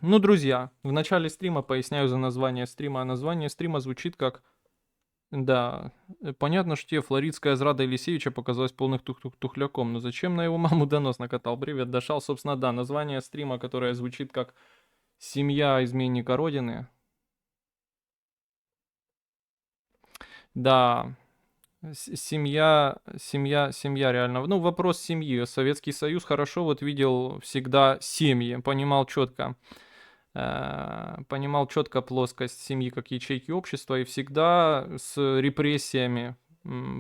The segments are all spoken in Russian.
Ну, друзья, в начале стрима поясняю за название стрима. А название стрима звучит как... Да, понятно, что тебе флоридская зрада Елисеевича показалась полных тухляком, но зачем на его маму донос накатал? Привет, дошел, собственно, да, название стрима, которое звучит как «Семья изменника Родины». Да, семья реально. Ну, вопрос семьи. Советский Союз хорошо вот видел всегда семьи, понимал четко плоскость семьи как ячейки общества, и всегда с репрессиями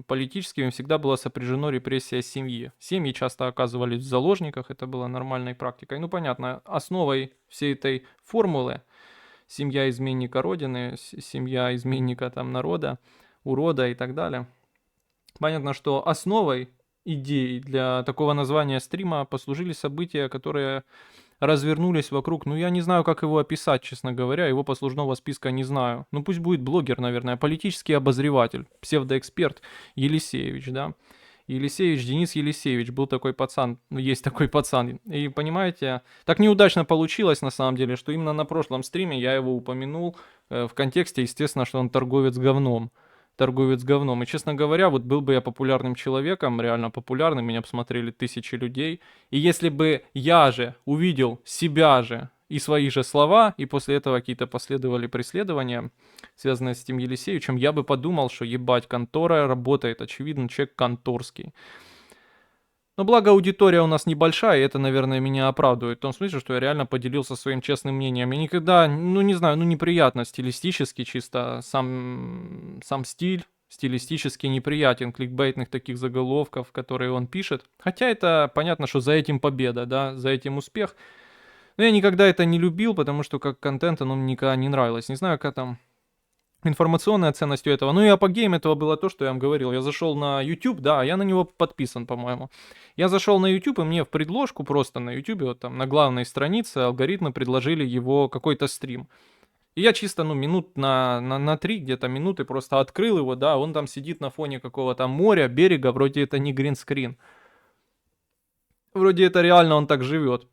политическими всегда была сопряжена репрессия семьи. Семьи часто оказывались в заложниках, это было нормальной практикой. Ну, понятно, основой всей этой формулы семья изменника Родины, семья изменника там народа, урода и так далее. Понятно, что основой идей для такого названия стрима послужили события, которые развернулись вокруг, ну я не знаю, как его описать, честно говоря, его послужного списка не знаю. Ну пусть будет блогер, наверное, политический обозреватель, псевдоэксперт Елисеевич, да. Елисеевич, Денис Елисеевич, был такой пацан, ну есть такой пацан. И понимаете, так неудачно получилось на самом деле, что именно на прошлом стриме я его упомянул в контексте, естественно, что он торговец говном. Торговец говном. И, честно говоря, вот был бы я популярным человеком, реально популярным, меня посмотрели тысячи людей. И если бы я же увидел себя же и свои же слова, и после этого какие-то последовали преследования, связанные с этим Елисеевичем, я бы подумал, что ебать, контора работает, очевидно, человек конторский. Но благо аудитория у нас небольшая, и это, наверное, меня оправдывает. В том смысле, что я реально поделился своим честным мнением. Я никогда, ну не знаю, ну неприятно стилистически чисто, сам стиль стилистически неприятен кликбейтных таких заголовков, которые он пишет. Хотя это понятно, что за этим победа, да, за этим успех. Но я никогда это не любил, потому что как контент оно мне никогда не нравилось. Не знаю, как там информационная ценность у этого. Ну и апогеем этого было то, что я вам говорил. Я зашел на YouTube, да, я на него подписан, по-моему. Я зашел на YouTube, и мне в предложку просто на YouTube, вот там на главной странице алгоритмы предложили его какой-то стрим. И я чисто, ну, минут на 3 где-то минуты просто открыл его, да, он там сидит на фоне какого-то моря, берега, вроде это не гринскрин. Вроде это реально он так живет.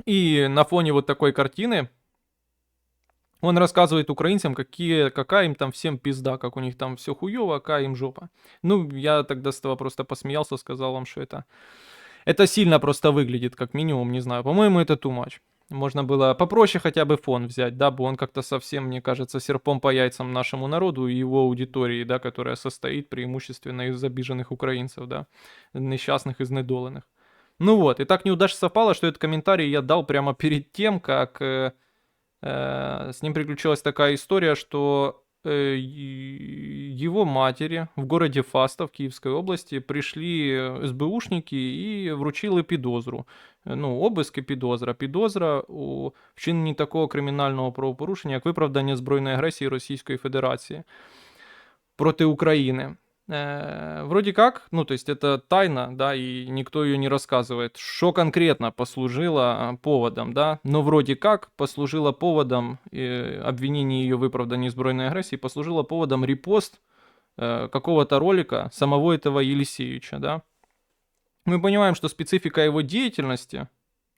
И на фоне вот такой картины он рассказывает украинцам, какая им там всем пизда, как у них там все хуево, какая им жопа. Ну, я тогда с этого просто посмеялся, сказал вам, что это сильно просто выглядит, как минимум, не знаю. По-моему, это too much. Можно было попроще хотя бы фон взять, да, бы он как-то совсем, мне кажется, серпом по яйцам нашему народу и его аудитории, да, которая состоит преимущественно из обиженных украинцев, да, несчастных, изнедоленных. Ну вот, и так неудачно совпало, что этот комментарий я дал прямо перед тем, как с ним приключилась такая история, что его матери в городе Фастов Киевской области пришли СБУшники и вручили підозру. Ну, обиск і підозра. Підозра у вчиненні такого кримінального правопорушення, як виправдання збройної агресії Російської Федерації проти України. Вроде как, ну, то есть это тайна, да, и никто ее не рассказывает, что конкретно послужило поводом, да, но вроде как послужило поводом обвинение ее в выправдании сбройной агрессии, послужило поводом репост какого-то ролика самого этого Елисеевича, да. Мы понимаем, что специфика его деятельности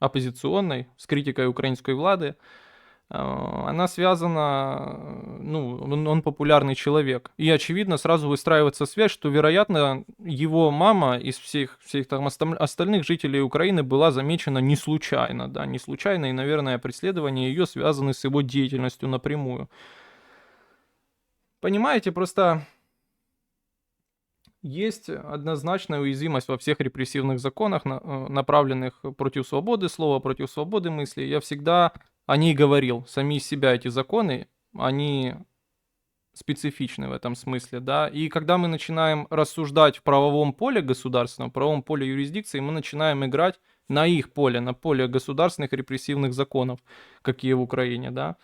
оппозиционной с критикой украинской влады она связана, ну, он популярный человек. И очевидно сразу выстраивается связь, что, вероятно, его мама из всех там остальных жителей Украины была замечена не случайно, да, не случайно, и, наверное, преследования ее связаны с его деятельностью напрямую. Понимаете, просто есть однозначная уязвимость во всех репрессивных законах, направленных против свободы слова, против свободы мысли. Я всегда о ней говорил. Сами из себя эти законы, они специфичны в этом смысле, да. И когда мы начинаем рассуждать в правовом поле государственном, в правовом поле юрисдикции, мы начинаем играть на их поле, на поле государственных репрессивных законов, какие в Украине, да.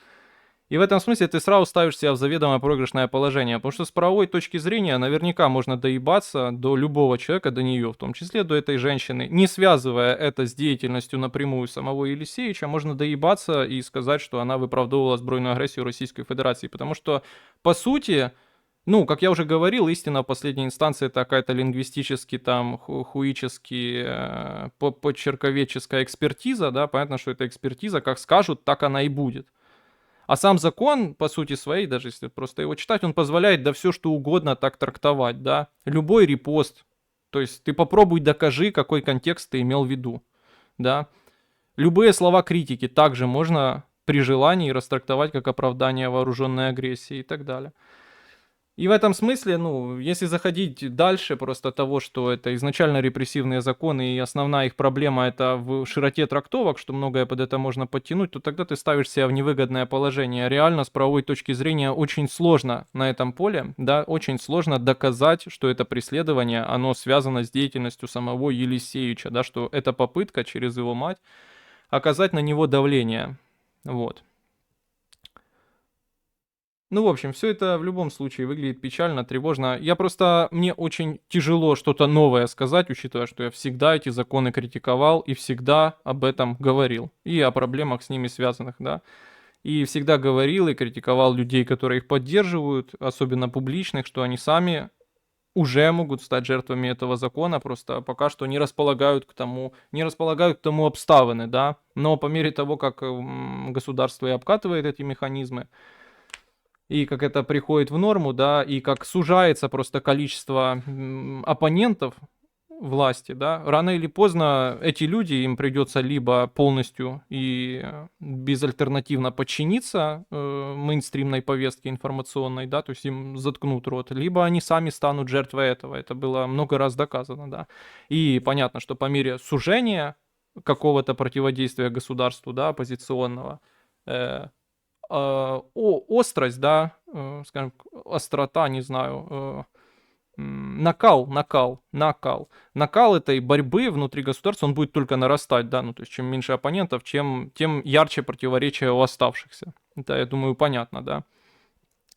И в этом смысле ты сразу ставишь себя в заведомо проигрышное положение, потому что с правовой точки зрения наверняка можно доебаться до любого человека, до нее, в том числе до этой женщины. Не связывая это с деятельностью напрямую самого Елисеевича, можно доебаться и сказать, что она выправдовывала сбройную агрессию Российской Федерации. Потому что, по сути, Ну, как я уже говорил, истина в последней инстанции это какая-то лингвистически там хуически почерковедческая экспертиза, да, понятно, что это экспертиза, как скажут, так она и будет. А сам закон, по сути своей, даже если просто его читать, он позволяет да все что угодно так трактовать, да. Любой репост, то есть ты попробуй докажи, какой контекст ты имел в виду, да. Любые слова критики также можно при желании растрактовать как оправдание вооруженной агрессии и так далее. И в этом смысле, ну, если заходить дальше просто того, что это изначально репрессивные законы, и основная их проблема это в широте трактовок, что многое под это можно подтянуть, то тогда ты ставишь себя в невыгодное положение. Реально, с правовой точки зрения, очень сложно на этом поле, да, очень сложно доказать, что это преследование, оно связано с деятельностью самого Елисеевича, да, что это попытка через его мать оказать на него давление. Вот. Ну, в общем, все это в любом случае выглядит печально, тревожно. Мне очень тяжело что-то новое сказать, учитывая, что я всегда эти законы критиковал и всегда об этом говорил. И о проблемах с ними связанных, да. И всегда говорил и критиковал людей, которые их поддерживают, особенно публичных, что они сами уже могут стать жертвами этого закона, просто пока что не располагают к тому обставины, да. Но по мере того, как государство и обкатывает эти механизмы, и как это приходит в норму, да, и как сужается просто количество оппонентов власти, да, рано или поздно эти люди, им придется либо полностью и безальтернативно подчиниться мейнстримной повестке информационной, да, то есть им заткнут рот, либо они сами станут жертвой этого. Это было много раз доказано, да. И понятно, что по мере сужения какого-то противодействия государству, да, оппозиционного, э, острость, да, скажем, острота, не знаю, накал этой борьбы внутри государства, он будет только нарастать, да, ну, то есть чем меньше оппонентов, тем ярче противоречия у оставшихся. Это, я думаю, понятно, да.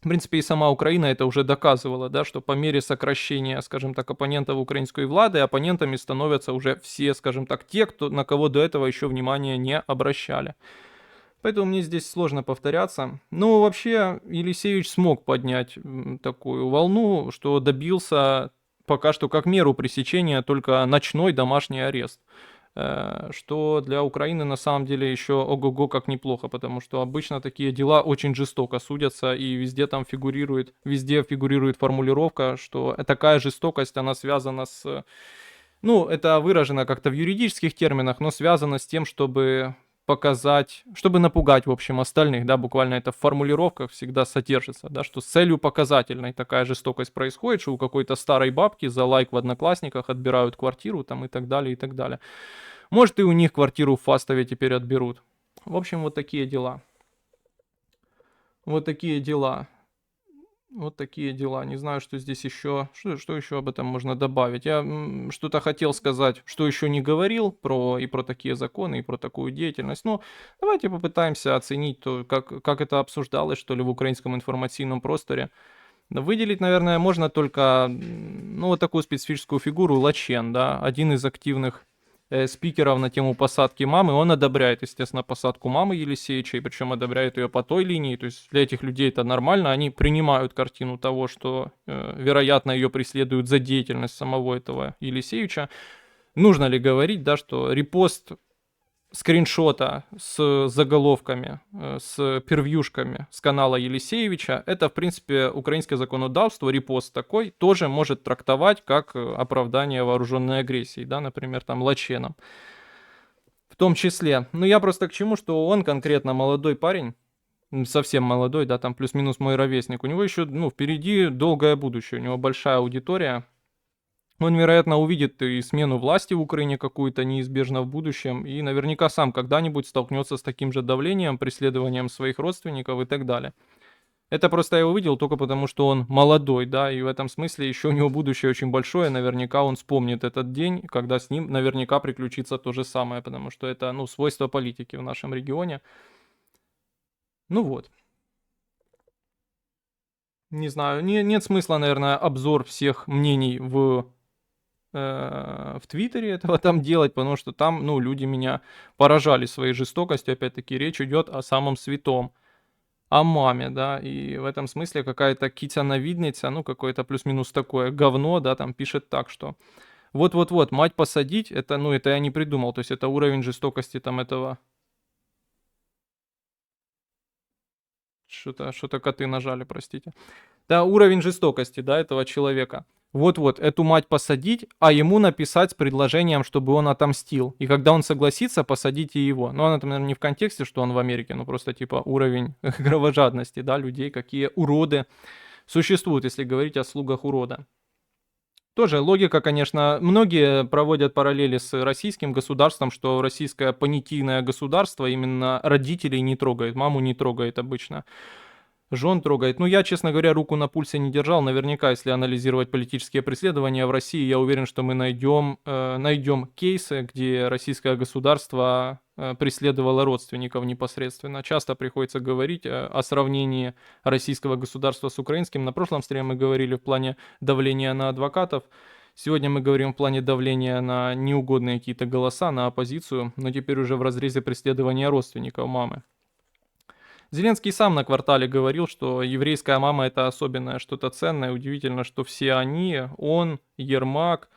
В принципе, и сама Украина это уже доказывала, да, что по мере сокращения, скажем так, оппонентов украинской влады, оппонентами становятся уже все, скажем так, те, на кого до этого еще внимания не обращали. Поэтому мне здесь сложно повторяться. Но вообще Елисеевич смог поднять такую волну, что добился пока что как меру пресечения только ночной домашний арест. Что для Украины на самом деле еще ого-го как неплохо, потому что обычно такие дела очень жестоко судятся, и везде фигурирует формулировка, что такая жестокость, она связана с... Ну, это выражено как-то в юридических терминах, но связано с тем, чтобы показать, чтобы напугать, в общем, остальных, да, буквально это в формулировках всегда содержится, да, что с целью показательной такая жестокость происходит, что у какой-то старой бабки за лайк в Одноклассниках отбирают квартиру там и так далее, и так далее. Может, и у них квартиру в Фастове теперь отберут. В общем, вот такие дела. Вот такие дела. Вот такие дела. Не знаю, что здесь еще, что еще об этом можно добавить. Я что-то хотел сказать, что еще не говорил про такие законы, и про такую деятельность. Но давайте попытаемся оценить то, как это обсуждалось, что ли, в украинском информационном просторе. Выделить, наверное, можно только, ну, вот такую специфическую фигуру Лачен, да, один из активных спикеров на тему посадки мамы. Он одобряет, естественно, посадку мамы Елисеевича, и причем одобряет ее по той линии. То есть для этих людей это нормально. Они принимают картину того, что, вероятно, ее преследуют за деятельность самого этого Елисеевича. Нужно ли говорить, да, что репост скриншота с заголовками, с первьюшками с канала Елисеевича, это, в принципе, украинское законодавство, репост такой, тоже может трактовать как оправдание вооруженной агрессии, да, например, там, Лаченом. В том числе. Ну, я просто к чему, что он конкретно молодой парень, совсем молодой, да, там плюс-минус мой ровесник, у него еще, ну, впереди долгое будущее, у него большая аудитория. Он, вероятно, увидит и смену власти в Украине какую-то неизбежно в будущем, и наверняка сам когда-нибудь столкнется с таким же давлением, преследованием своих родственников и так далее. Это просто я увидел только потому, что он молодой, да, и в этом смысле еще у него будущее очень большое, наверняка он вспомнит этот день, когда с ним наверняка приключится то же самое, потому что это, ну, свойство политики в нашем регионе. Ну вот. Не знаю, нет смысла, наверное, обзор всех мнений в Твиттере этого там делать, потому что там, ну, люди меня поражали своей жестокостью. Опять-таки, речь идет о самом святом. о маме, да, и в этом смысле какая-то китя-навидница, ну, какое-то плюс-минус такое говно, да, там пишет так, что вот-вот-вот, мать посадить, это, ну, это я не придумал, то есть это уровень жестокости там этого, что-то коты нажали, простите. Да, уровень жестокости, да, этого человека. Вот-вот, эту мать посадить, а ему написать с предложением, чтобы он отомстил. И когда он согласится, посадите его. Но она там, наверное, не в контексте, что он в Америке, но просто типа уровень кровожадности, да, людей, какие уроды существуют, если говорить о слугах урода. Тоже логика, конечно, многие проводят параллели с российским государством, что российское понятийное государство именно родителей не трогает, маму не трогает обычно. Жен трогает. Ну, я, честно говоря, руку на пульсе не держал. Наверняка, если анализировать политические преследования в России, я уверен, что мы найдем кейсы, где российское государство преследовало родственников непосредственно. Часто приходится говорить о сравнении российского государства с украинским. На прошлом стриме мы говорили в плане давления на адвокатов. Сегодня мы говорим в плане давления на неугодные какие-то голоса, на оппозицию, но теперь уже в разрезе преследования родственников мамы. Зеленский сам на квартале говорил, что еврейская мама это особенное, что-то ценное. Удивительно, что все они, он, Ермак,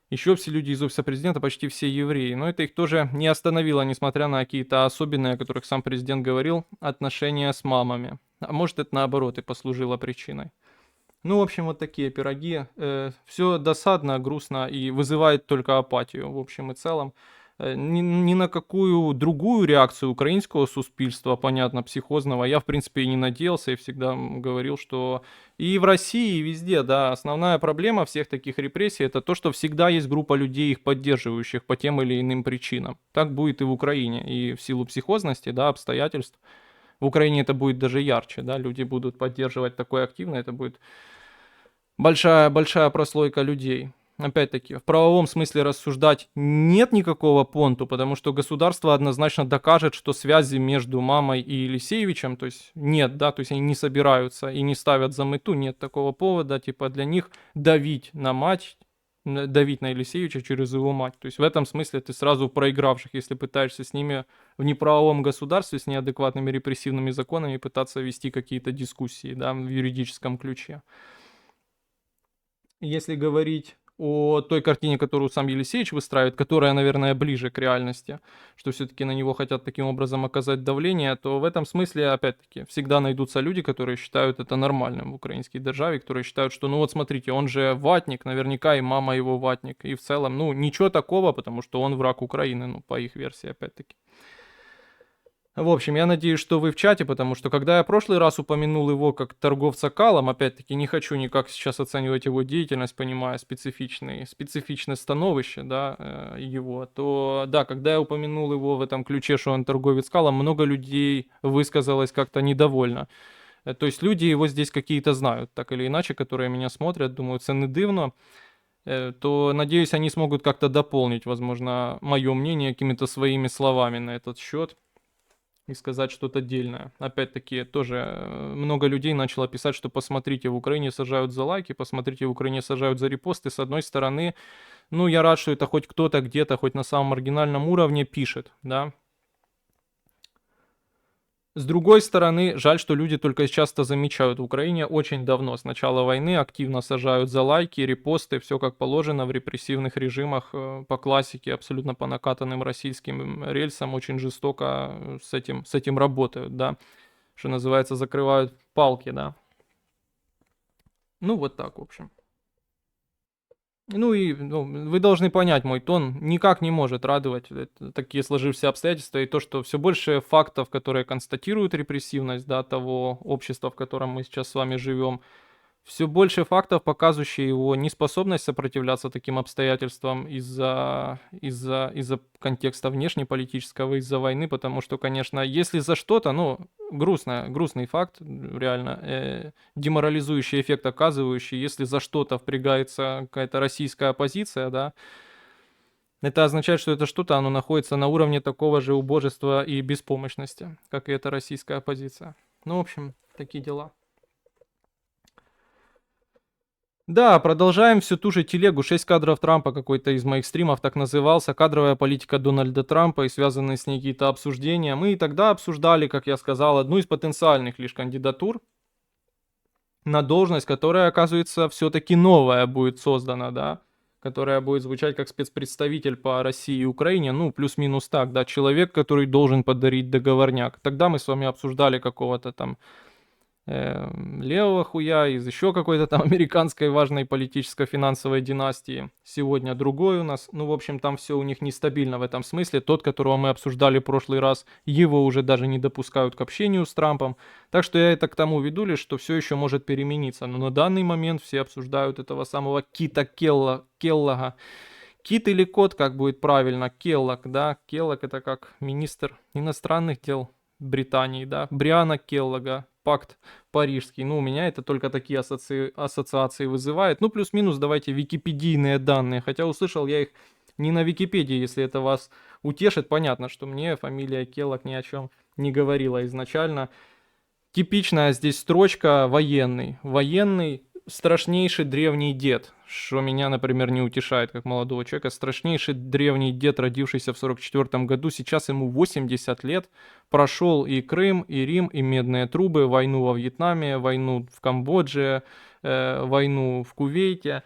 еще все люди из офиса президента, почти все евреи. Но это их тоже не остановило, несмотря на какие-то особенные, о которых сам президент говорил, отношения с мамами. А может, это наоборот и послужило причиной. Ну, в общем, вот такие пироги. Все досадно, грустно и вызывает только апатию в общем и целом. Ни на какую другую реакцию украинского суспільства, понятно, психозного, я, в принципе, и не надеялся, и всегда говорил, что и в России, и везде, да, основная проблема всех таких репрессий, это то, что всегда есть группа людей, их поддерживающих по тем или иным причинам. Так будет и в Украине, и в силу психозности, да, обстоятельств. В Украине это будет даже ярче, да, люди будут поддерживать такое активно, это будет большая прослойка людей. Опять-таки, в правовом смысле рассуждать нет никакого понту, потому что государство однозначно докажет, что связи между мамой и Елисеевичем, то есть нет, да, то есть они не собираются и не ставят за мыту, нет такого повода, типа для них давить на мать, давить на Елисеевича через его мать. То есть в этом смысле ты сразу проигравших, если пытаешься с ними в неправовом государстве с неадекватными репрессивными законами пытаться вести какие-то дискуссии, да, в юридическом ключе. Если говорить о той картине, которую сам Елисеевич выстраивает, которая, наверное, ближе к реальности, что все-таки на него хотят таким образом оказать давление, то в этом смысле, опять-таки, всегда найдутся люди, которые считают это нормальным в украинской державе, которые считают, что, ну вот смотрите, он же ватник, наверняка и мама его ватник, и в целом, ну, ничего такого, потому что он враг Украины, ну, по их версии, опять-таки. В общем, я надеюсь, что вы в чате, потому что когда я в прошлый раз упомянул его как торговца калом, опять-таки не хочу никак сейчас оценивать его деятельность, понимая специфичное становище, да, его, то да, когда я упомянул его в этом ключе, что он торговец калом, много людей высказалось как-то недовольно. То есть люди его здесь какие-то знают, так или иначе, которые меня смотрят, думают, це не дивно, то, надеюсь, они смогут как-то дополнить, возможно, мое мнение какими-то своими словами на этот счет и сказать что-то дельное. Опять-таки, тоже много людей начало писать, что посмотрите, в Украине сажают за лайки, посмотрите, в Украине сажают за репосты. С одной стороны, ну, я рад, что это хоть кто-то где-то, хоть на самом маргинальном уровне пишет, да. С другой стороны, жаль, что люди только часто замечают, в Украине очень давно, с начала войны, активно сажают за лайки, репосты, все как положено в репрессивных режимах, по классике, абсолютно по накатанным российским рельсам, очень жестоко с этим работают, да, что называется, закрывают палки, да. Ну, вот так, в общем. Ну и вы должны понять, мой тон никак не может радовать такие сложившиеся обстоятельства и то, что все больше фактов, которые констатируют репрессивность, да, того общества, в котором мы сейчас с вами живем, все больше фактов, показывающих его неспособность сопротивляться таким обстоятельствам из-за контекста внешнеполитического, из-за войны, потому что, конечно, если за что-то, ну, грустный факт, реально, деморализующий эффект оказывающий, если за что-то впрягается какая-то российская оппозиция, да, это означает, что это что-то, оно находится на уровне такого же убожества и беспомощности, как и эта российская оппозиция. Ну, в общем, такие дела. Да, продолжаем всю ту же телегу. 6 кадров Трампа, какой-то из моих стримов так назывался. Кадровая политика Дональда Трампа и связанные с ней какие-то обсуждения. Мы и тогда обсуждали, как я сказал, одну из потенциальных лишь кандидатур на должность, которая, оказывается, все-таки новая будет создана, да, которая будет звучать как спецпредставитель по России и Украине, ну, плюс-минус так, да, человек, который должен подарить договорняк. Тогда мы с вами обсуждали какого-то там левого хуя из еще какой-то там американской важной политическо-финансовой династии. Сегодня другой у нас. Ну, в общем, там все у них нестабильно в этом смысле. Тот, которого мы обсуждали в прошлый раз, его уже даже не допускают к общению с Трампом. Так что я это к тому веду лишь, что все еще может перемениться. Но на данный момент все обсуждают этого самого Кита Келлога. Кит или кот, как будет правильно? Келлог, да? Келлог это как министр иностранных дел Британии, да? Бриана Келлога, пакт парижский. Ну, у меня это только такие ассоциации вызывает. Ну, плюс-минус давайте википедийные данные. Хотя услышал я их не на Википедии, если это вас утешит. Понятно, что мне фамилия Келлог ни о чем не говорила изначально. Типичная здесь строчка военный. Военный страшнейший древний дед, что меня, например, не утешает, как молодого человека. Страшнейший древний дед, родившийся в 44 году, сейчас ему 80 лет, прошел и Крым, и Рим, и медные трубы, войну во Вьетнаме, войну в Камбодже, войну в Кувейте.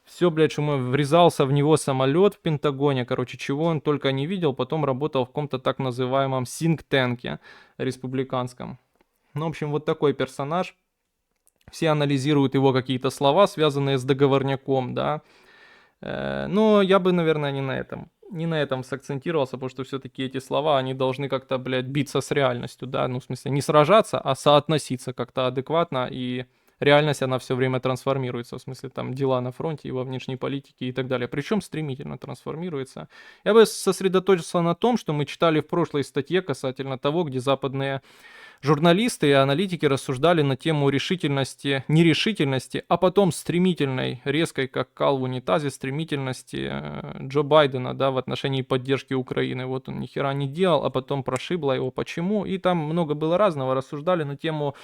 Все, блядь, что врезался в него самолет в Пентагоне, короче, чего он только не видел, потом работал в каком-то так называемом think-танке республиканском. Ну, в общем, вот такой персонаж. Все анализируют его какие-то слова, связанные с договорняком, да. Но я бы, наверное, не на этом сакцентировался, потому что все-таки эти слова, они должны как-то, блядь, биться с реальностью, да, ну, в смысле, не сражаться, а соотноситься как-то адекватно, и реальность, она все время трансформируется, в смысле, там, дела на фронте и во внешней политике и так далее, причем стремительно трансформируется. Я бы сосредоточился на том, что мы читали в прошлой статье касательно того, где западные журналисты и аналитики рассуждали на тему решительности, нерешительности, а потом стремительной, резкой, как кал в унитазе, стремительности Джо Байдена, да, в отношении поддержки Украины. Вот он ни хера не делал, а потом прошибло его. Почему? И там много было разного. Рассуждали на тему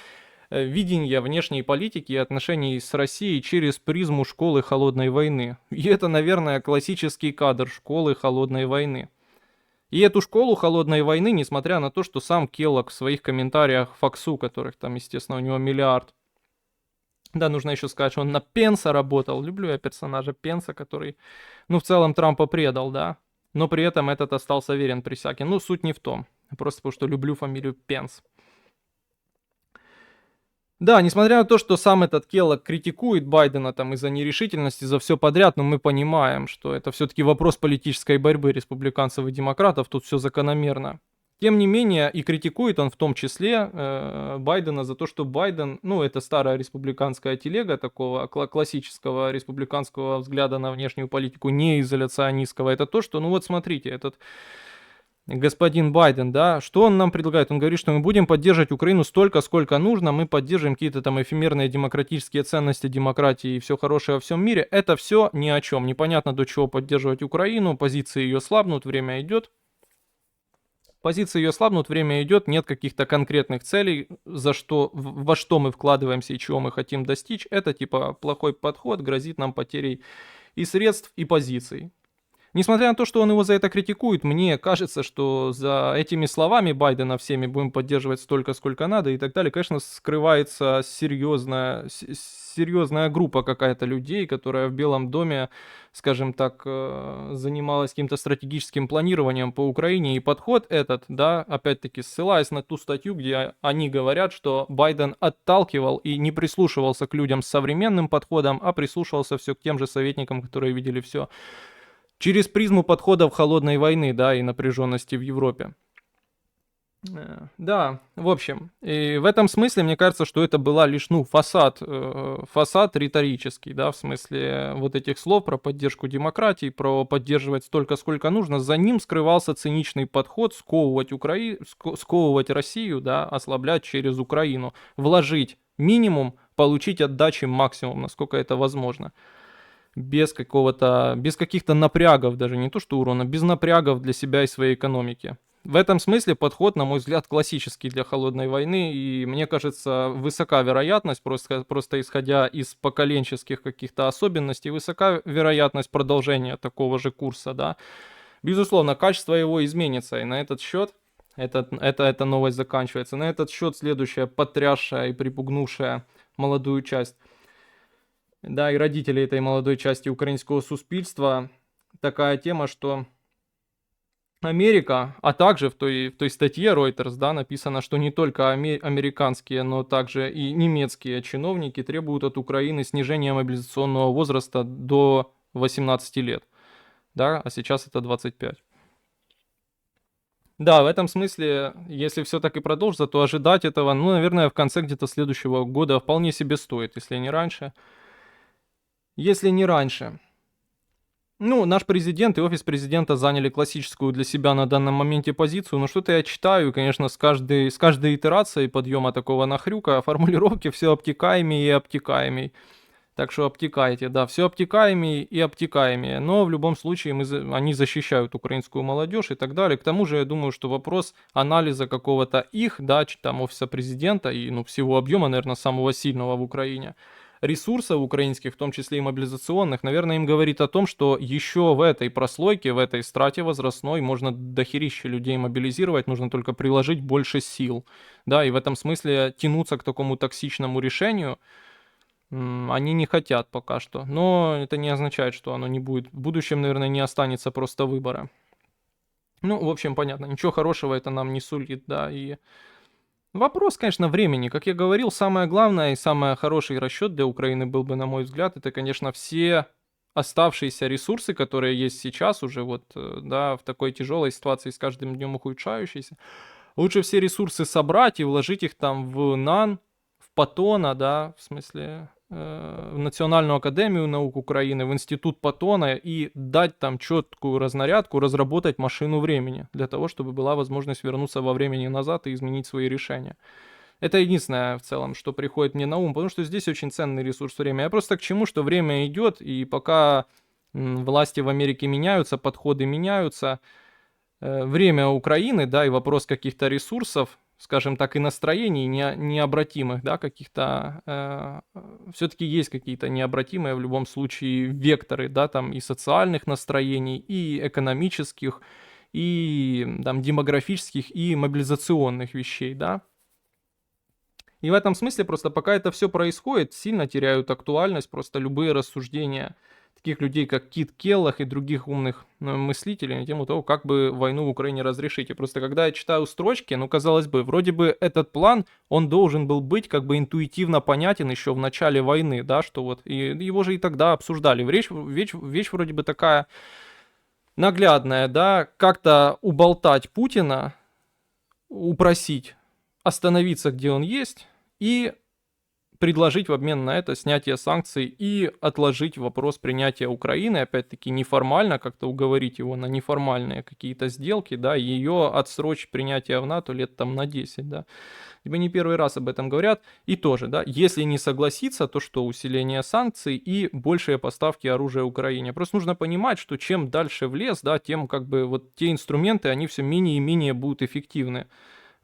видения внешней политики и отношений с Россией через призму школы холодной войны. И это, наверное, классический кадр школы холодной войны. И эту школу холодной войны, несмотря на то, что сам Келлог в своих комментариях Фоксу, которых там, естественно, у него миллиард. Да, нужно еще сказать, что он на Пенса работал. Люблю я персонажа Пенса, который, ну, в целом Трампа предал, да. Но при этом этот остался верен присяге. Ну, суть не в том. Просто потому, что люблю фамилию Пенс. Да, несмотря на то, что сам этот Келлог критикует Байдена там из-за нерешительности, за все подряд, но мы понимаем, что это все-таки вопрос политической борьбы республиканцев и демократов, тут все закономерно. Тем не менее, и критикует он в том числе Байдена за то, что Байден, ну, это старая республиканская телега такого классического республиканского взгляда на внешнюю политику, не изоляционистского. Это то, что, ну вот смотрите, этот господин Байден, да, что он нам предлагает? Он говорит, что мы будем поддерживать Украину столько, сколько нужно, мы поддерживаем какие-то там эфемерные демократические ценности демократии и все хорошее во всем мире. Это все ни о чем. Непонятно, до чего поддерживать Украину, позиции ее слабнут, время идет. Позиции ее слабнут, время идет, нет каких-то конкретных целей, во что мы вкладываемся и чего мы хотим достичь. Это типа плохой подход, грозит нам потерей и средств, и позиций. Несмотря на то, что он его за это критикует, мне кажется, что за этими словами Байдена всеми будем поддерживать столько, сколько надо и так далее, конечно, скрывается серьезная группа какая-то людей, которая в Белом доме, скажем так, занималась каким-то стратегическим планированием по Украине. И подход этот, да, опять-таки ссылаясь на ту статью, где они говорят, что Байден отталкивал и не прислушивался к людям с современным подходом, а прислушивался все к тем же советникам, которые видели все через призму подходов холодной войны, да, и напряженности в Европе. Да, в общем, и в этом смысле мне кажется, что это была лишь, ну, фасад риторический, да, в смысле вот этих слов про поддержку демократии, про поддерживать столько, сколько нужно. За ним скрывался циничный подход сковывать Россию, да, ослаблять через Украину, вложить минимум, получить отдачи максимум, насколько это возможно. Без каких-то напрягов, даже не то что урона, без напрягов для себя и своей экономики. В этом смысле подход, на мой взгляд, классический для холодной войны, и мне кажется, высока вероятность, просто исходя из поколенческих каких-то особенностей, высока вероятность продолжения такого же курса, да. Безусловно, качество его изменится, и на этот счет, эта новость заканчивается, на этот счет следующая потрясшая и припугнувшая молодую часть, да, и родителей этой молодой части украинского суспільства, такая тема, что Америка, а также в той статье Reuters, да, написано, что не только американские, но также и немецкие чиновники требуют от Украины снижения мобилизационного возраста до 18 лет, да, а сейчас это 25. Да, в этом смысле, если все так и продолжится, то ожидать этого, ну, наверное, в конце где-то следующего года вполне себе стоит, если не раньше. Если не раньше. Ну, наш президент и офис президента заняли классическую для себя на данном моменте позицию, но что-то я читаю, и, конечно, с каждой итерацией подъема такого нахрюка формулировки все обтекаемее и обтекаемее. Так что обтекайте, да, все обтекаемее и обтекаемее, но в любом случае они защищают украинскую молодежь и так далее. К тому же я думаю, что вопрос анализа какого-то их, да, там офиса президента и, ну, всего объема, наверное, самого сильного в Украине, ресурсов украинских, в том числе и мобилизационных, наверное, им говорит о том, что еще в этой прослойке, в этой страте возрастной можно дохерища людей мобилизировать, нужно только приложить больше сил. Да, и в этом смысле тянуться к такому токсичному решению они не хотят пока что. Но это не означает, что оно не будет. В будущем, наверное, не останется просто выбора. Ну, в общем, понятно, ничего хорошего это нам не сулит, да, и вопрос, конечно, времени. Как я говорил, самое главное и самый хороший расчет для Украины был бы, на мой взгляд, это, конечно, все оставшиеся ресурсы, которые есть сейчас уже вот, да, в такой тяжелой ситуации, с каждым днем ухудшающейся. Лучше все ресурсы собрать и вложить их там в НАН, в Патона, да, в смысле, в Национальную академию наук Украины, в институт Патона и дать там четкую разнарядку, разработать машину времени для того, чтобы была возможность вернуться во времени назад и изменить свои решения. Это единственное в целом, что приходит мне на ум, потому что здесь очень ценный ресурс время. Я просто к чему, что время идет, и пока власти в Америке меняются, подходы меняются, время Украины, да, и вопрос каких-то ресурсов, скажем так, и настроений необратимых, да, каких-то, все-таки есть какие-то необратимые в любом случае векторы, да, там и социальных настроений, и экономических, и там демографических, и мобилизационных вещей, да. И в этом смысле просто пока это все происходит, сильно теряют актуальность просто любые рассуждения таких людей, как Кит Келлах и других умных мыслителей на тему того, как бы войну в Украине разрешить. И просто когда я читаю строчки, ну, казалось бы, вроде бы этот план, он должен был быть как бы интуитивно понятен еще в начале войны, да, что вот, и его же и тогда обсуждали. Вещь вроде бы такая наглядная, да, как-то уболтать Путина, упросить остановиться, где он есть, и предложить в обмен на это снятие санкций и отложить вопрос принятия Украины, опять-таки неформально, как-то уговорить его на неформальные какие-то сделки, да, ее отсрочить принятие в НАТО лет там на 10, да. Либо не первый раз об этом говорят. И тоже, да, если не согласиться, то что усиление санкций и большие поставки оружия Украине. Просто нужно понимать, что чем дальше в лес, да, тем как бы вот те инструменты, они все менее и менее будут эффективны.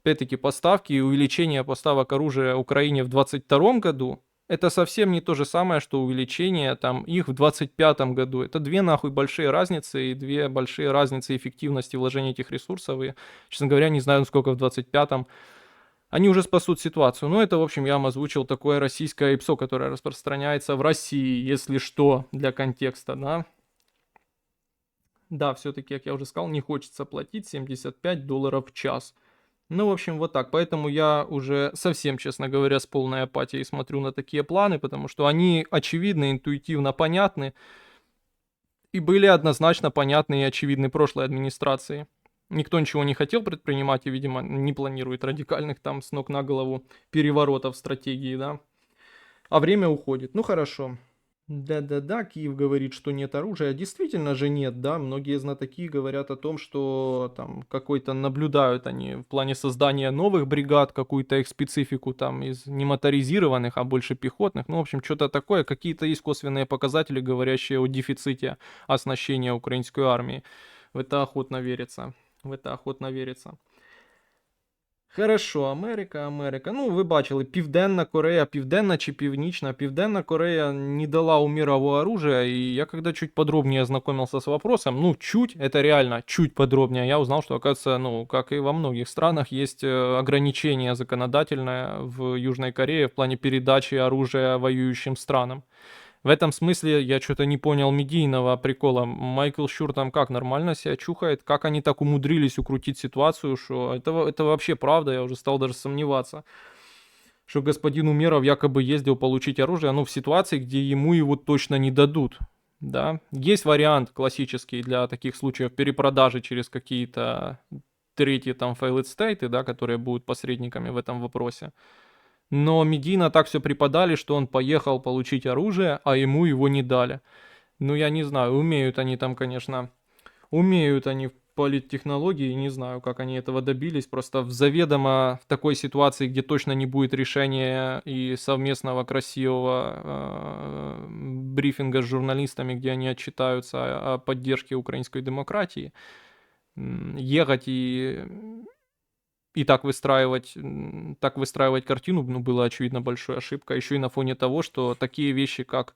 Опять-таки, поставки и увеличение поставок оружия Украине в 2022 году, это совсем не то же самое, что увеличение там их в 2025 году. Это две нахуй большие разницы и две большие разницы эффективности вложения этих ресурсов. И, честно говоря, не знаю, сколько в 2025. Они уже спасут ситуацию. Но это, в общем, я вам озвучил такое российское ИПСО, которое распространяется в России, если что, для контекста, да. Да, все-таки, как я уже сказал, не хочется платить $75 в час. Ну, в общем, вот так. Поэтому я уже совсем, честно говоря, с полной апатией смотрю на такие планы, потому что они очевидны, интуитивно понятны и были однозначно понятны и очевидны прошлой администрации. Никто ничего не хотел предпринимать и, видимо, не планирует радикальных там с ног на голову переворотов стратегии, да. А время уходит. Ну, хорошо. Да-да-да, Киев говорит, что нет оружия. Действительно же нет, да. Многие знатоки говорят о том, что там какой-то наблюдают они в плане создания новых бригад, какую-то их специфику там из не моторизированных, а больше пехотных. Ну, в общем, что-то такое. Какие-то есть косвенные показатели, говорящие о дефиците оснащения украинской армии. В это охотно верится. В это охотно верится. Хорошо, Америка. Ну, ви бачили, Південна Корея, Південна чи Північна. Південна Корея не дала у мирового оружия, и я когда чуть подробнее ознакомился с вопросом, ну, чуть, это реально чуть подробнее, я узнал, что, оказывается, ну, как и во многих странах, есть ограничение законодательное в Южной Корее в плане передачи оружия воюющим странам. В этом смысле я что-то не понял медийного прикола. Майкл Щур там как, нормально себя чухает? Как они так умудрились укрутить ситуацию, что это вообще правда, я уже стал даже сомневаться. Что господин Умеров якобы ездил получить оружие, ну, в ситуации, где ему его точно не дадут. Да, есть вариант классический для таких случаев перепродажи через какие-то третьи там failed стейты, да, которые будут посредниками в этом вопросе. Но медийно так все преподали, что он поехал получить оружие, а ему его не дали. Ну, я не знаю, умеют они там, конечно, умеют они в политтехнологии, не знаю, как они этого добились. Просто заведомо в такой ситуации, где точно не будет решения и совместного красивого брифинга с журналистами, где они отчитаются о поддержке украинской демократии, ехать и так выстраивать картину, ну, было очевидно большой ошибкой. Еще и на фоне того, что такие вещи, как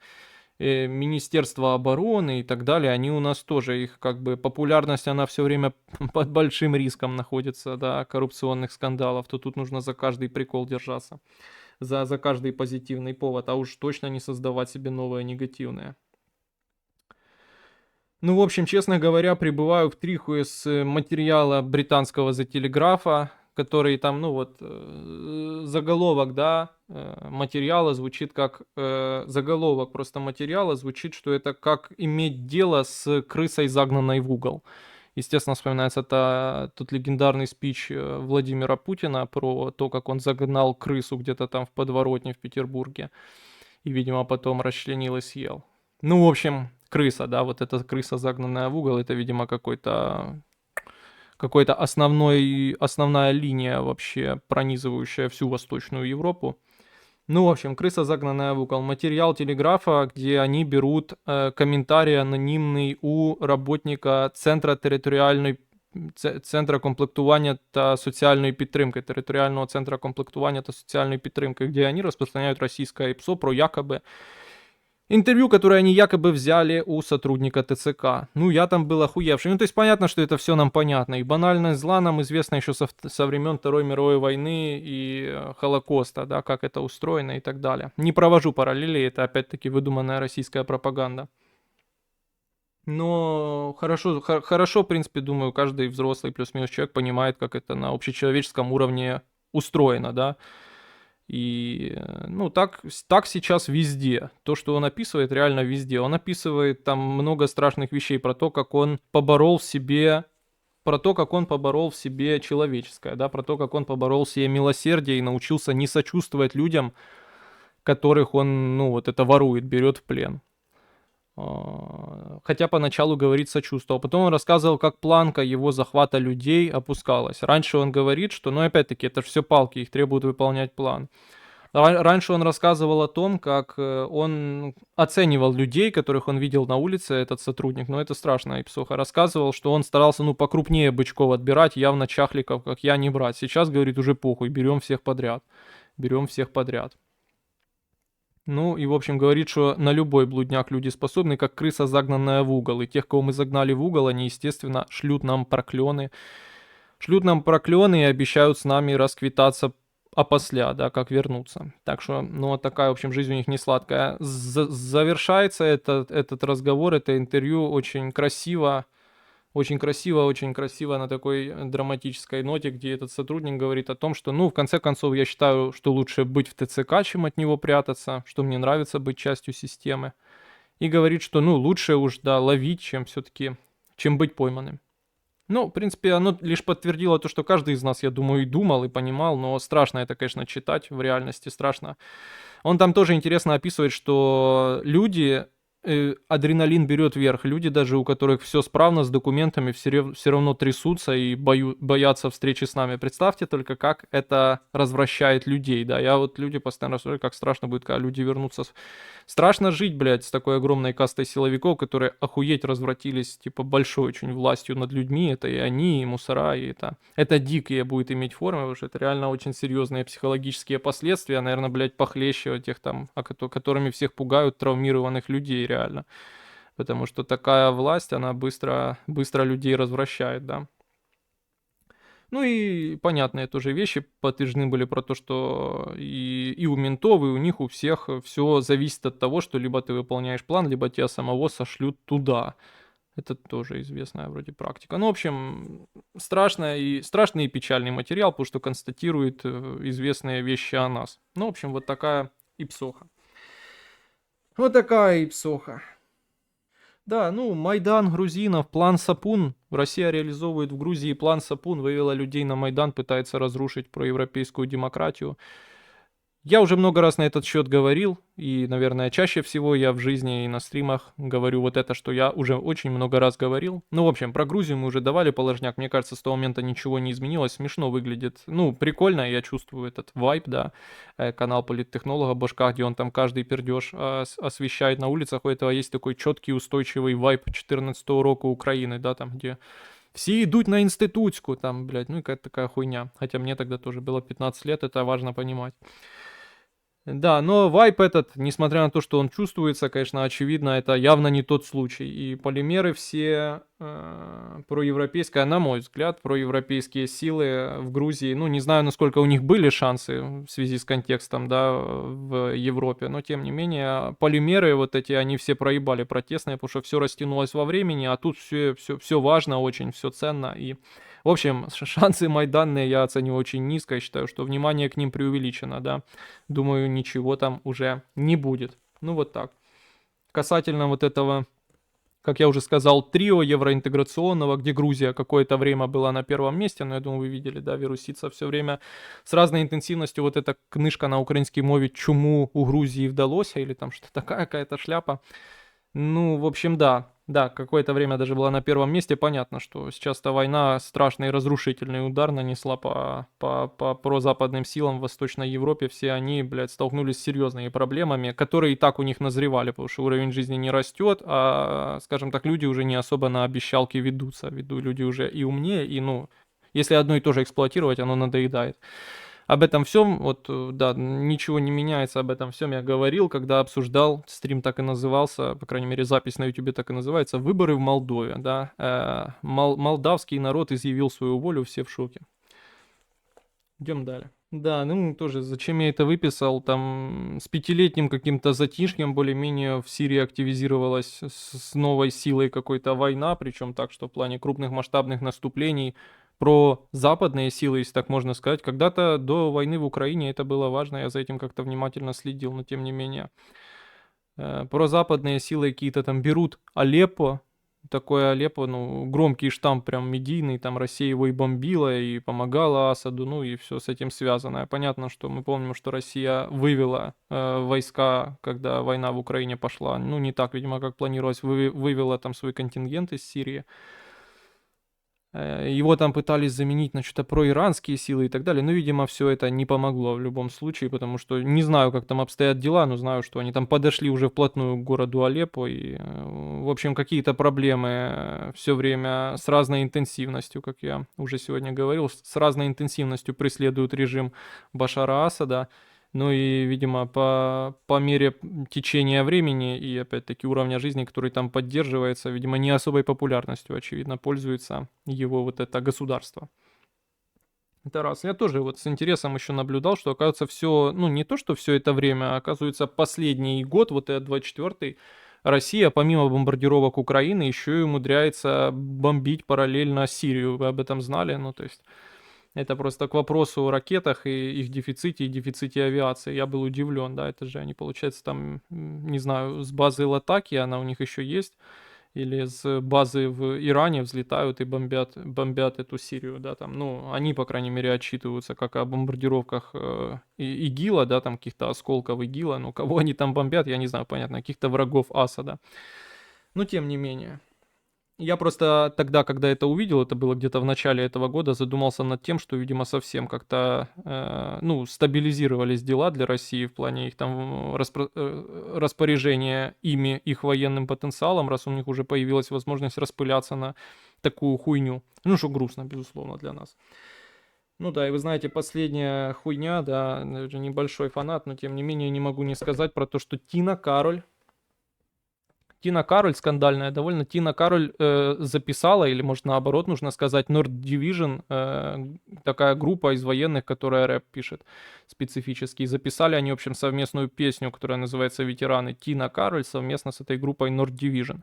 Министерство обороны и так далее, они у нас тоже, их как бы популярность, она все время под большим риском находится, да, коррупционных скандалов, то тут нужно за каждый прикол держаться, за каждый позитивный повод, а уж точно не создавать себе новое негативное. Ну, в общем, честно говоря, пребываю в трихуе с материала британского The Telegraph, который там, ну вот, заголовок, да, материала звучит как, заголовок просто материала звучит, что это как иметь дело с крысой, загнанной в угол. Естественно, вспоминается тот легендарный спич Владимира Путина про то, как он загнал крысу где-то там в подворотне в Петербурге и, видимо, потом расчленил и съел. Ну, в общем, крыса, да, вот эта крыса, загнанная в угол, это, видимо, какой-то основная линия вообще, пронизывающая всю Восточную Европу. Ну, в общем, крыса, загнанная в угол. Материал Телеграфа, где они берут комментарий анонимный у работника Центра комплектування та соціальної підтримки, територіального центра комплектування та соціальної підтримки, где они распространяют российское ИПСО про якобы интервью, которое они якобы взяли у сотрудника ТЦК. Ну, я там был охуевший. Ну, то есть понятно, что это все нам понятно. И банальность зла нам известно еще со времен Второй мировой войны и Холокоста, да, как это устроено и так далее. Не провожу параллели, это опять-таки выдуманная российская пропаганда. Но хорошо, в принципе, думаю, каждый взрослый плюс-минус человек понимает, как это на общечеловеческом уровне устроено, да. И, ну, так сейчас везде. То, что он описывает, реально везде. Он описывает там много страшных вещей про то, как он поборол в себе человеческое, да, про то, как он поборол в себе милосердие и научился не сочувствовать людям, которых он, ну, вот это ворует, берет в плен. Хотя поначалу говорит сочувствовал. Потом он рассказывал, как планка его захвата людей опускалась. Раньше он говорит, что, ну опять-таки, это же все палки, их требуют выполнять план. Раньше он рассказывал о том, как он оценивал людей, которых он видел на улице, этот сотрудник, но это страшно, и псоха. Рассказывал, что он старался, ну, покрупнее бычков отбирать, явно чахликов, как я, не брать. Сейчас, говорит, уже похуй, берем всех подряд. Ну и, в общем, говорит, что на любой блудняк люди способны, как крыса, загнанная в угол. И тех, кого мы загнали в угол, они, естественно, шлют нам проклены и обещают с нами расквитаться опосля, да, как вернуться. Так что, ну, вот такая, в общем, жизнь у них не сладкая. Завершается этот разговор, это интервью очень красиво на такой драматической ноте, где этот сотрудник говорит о том, что, ну, в конце концов, я считаю, что лучше быть в ТЦК, чем от него прятаться, что мне нравится быть частью системы. И говорит, что, ну, лучше уж, да, ловить, чем быть пойманным. Ну, в принципе, оно лишь подтвердило то, что каждый из нас, я думаю, и думал, и понимал, но страшно это, конечно, читать, в реальности страшно. Он там тоже интересно описывает, что люди адреналин берет верх. Люди даже, у которых все справно с документами, все равно трясутся и боятся встречи с нами. Представьте только, как это развращает людей, да. Я вот люди постоянно рассуждаю, как страшно будет, когда люди вернутся. Страшно жить, блядь, с такой огромной кастой силовиков, которые охуеть развратились, типа, большой очень властью над людьми. Это и они, и мусора, и это дикие будет иметь формы, потому что это реально очень серьезные психологические последствия, наверное, блядь, похлеще тех там, которыми всех пугают травмированных людей реально. Потому что такая власть, она быстро людей развращает, да. Ну и понятные тоже вещи подтверждены были про то, что и у ментов, и у них, у всех все зависит от того, что либо ты выполняешь план, либо тебя самого сошлют туда. Это тоже известная вроде практика. Ну, в общем, страшный и печальный материал, потому что констатирует известные вещи о нас. Ну, в общем, вот такая ипсоха. Вот такая ипсоха. Да, ну, Майдан грузинов, план Сапун. Россия реализовывает в Грузии план Сапун, вывела людей на Майдан, пытается разрушить проевропейскую демократию. Я уже много раз на этот счет говорил, и, наверное, чаще всего я в жизни и на стримах говорю вот это, что я уже очень много раз говорил. Ну, в общем, про Грузию мы уже давали положняк, мне кажется, с того момента ничего не изменилось, смешно выглядит. Ну, прикольно, я чувствую этот вайб, да, канал политтехнолога Башка, где он там каждый пердеж освещает на улицах, у этого есть такой четкий устойчивый вайб 14 року Украины, да, там, где все идут на институтскую, там, блядь, ну и какая-то такая хуйня. Хотя мне тогда тоже было 15 лет, это важно понимать. Да, но вайп этот, несмотря на то, что он чувствуется, конечно, очевидно, это явно не тот случай. И полимеры все проевропейские, на мой взгляд, проевропейские силы в Грузии, ну, не знаю, насколько у них были шансы в связи с контекстом, да, в Европе, но тем не менее, полимеры вот эти, они все проебали протестные, потому что все растянулось во времени, а тут все важно очень, все ценно, и в общем, шансы майданные я оцениваю очень низко. Я считаю, что внимание к ним преувеличено, да. Думаю, ничего там уже не будет. Ну вот так. Касательно вот этого, как я уже сказал, трио евроинтеграционного, где Грузия какое-то время была на первом месте, но я думаю, вы видели, да, вирусица все время с разной интенсивностью. Вот эта книжка на украинской мове «Чему у Грузии вдалося» или там что-то такая какая-то шляпа. Ну, в общем, да, какое-то время даже была на первом месте. Понятно, что сейчас-то война страшный разрушительный удар нанесла по прозападным силам в Восточной Европе. Все они, блядь, столкнулись с серьезными проблемами, которые и так у них назревали, потому что уровень жизни не растет, а, скажем так, люди уже не особо на обещалки ведутся. Люди уже и умнее, и, ну, если одно и то же эксплуатировать, оно надоедает. Об этом всем, вот, да, ничего не меняется, об этом всем я говорил, когда обсуждал, стрим так и назывался, по крайней мере, запись на YouTube так и называется, «Выборы в Молдове», да, молдавский народ изъявил свою волю, все в шоке. Идем далее. Да, ну тоже, зачем я это выписал, там с 5-летним каким-то затишьем более-менее в Сирии активизировалась с новой силой какой-то война, причем так, что в плане крупных масштабных наступлений про западные силы, если так можно сказать. Когда-то до войны в Украине это было важно, я за этим как-то внимательно следил, но тем не менее. Про западные силы какие-то там берут Алеппо, такое Алеппо, ну, громкий штамп прям медийный, там Россия его и бомбила, и помогала Асаду, ну и все с этим связанное. Понятно, что мы помним, что Россия вывела войска, когда война в Украине пошла, ну не так, видимо, как планировалось, вывела там свой контингент из Сирии. Его там пытались заменить на что-то проиранские силы и так далее. Но, видимо, все это не помогло в любом случае, потому что не знаю, как там обстоят дела, но знаю, что они там подошли уже вплотную к городу Алеппо. И, в общем, какие-то проблемы все время с разной интенсивностью, как я уже сегодня говорил, с разной интенсивностью преследуют режим Башара Асада. Ну и, видимо, по мере течения времени и, опять-таки, уровня жизни, который там поддерживается, видимо, не особой популярностью, очевидно, пользуется его вот это государство. Это раз. Я тоже вот с интересом еще наблюдал, что, оказывается, все, ну, не то, что все это время, а, оказывается, последний год, вот этот 24-й, Россия, помимо бомбардировок Украины, еще и умудряется бомбить параллельно Сирию. Вы об этом знали? Ну, то есть... Это просто к вопросу о ракетах и их дефиците, и дефиците авиации. Я был удивлен, да, это же они, получается, там, не знаю, с базы Латакия, она у них еще есть, или с базы в Иране взлетают и бомбят эту Сирию, да, там, ну, они, по крайней мере, отчитываются как о бомбардировках ИГИЛа, да, там, каких-то осколков ИГИЛа, ну, кого они там бомбят, я не знаю, понятно, каких-то врагов Асада. Но, тем не менее. Я просто тогда, когда это увидел, это было где-то в начале этого года, задумался над тем, что, видимо, совсем как-то, ну, стабилизировались дела для России в плане их там распоряжения ими, их военным потенциалом, раз у них уже появилась возможность распыляться на такую хуйню. Ну, что грустно, безусловно, для нас. Ну да, и вы знаете, последняя хуйня, да, я небольшой фанат, но тем не менее не могу не сказать про то, что Тина Кароль, скандальная довольно, Тина Кароль записала, или может наоборот нужно сказать, Nord Division, такая группа из военных, которая рэп пишет специфически. И записали они, в общем, совместную песню, которая называется «Ветераны». Тина Кароль совместно с этой группой Nord Division.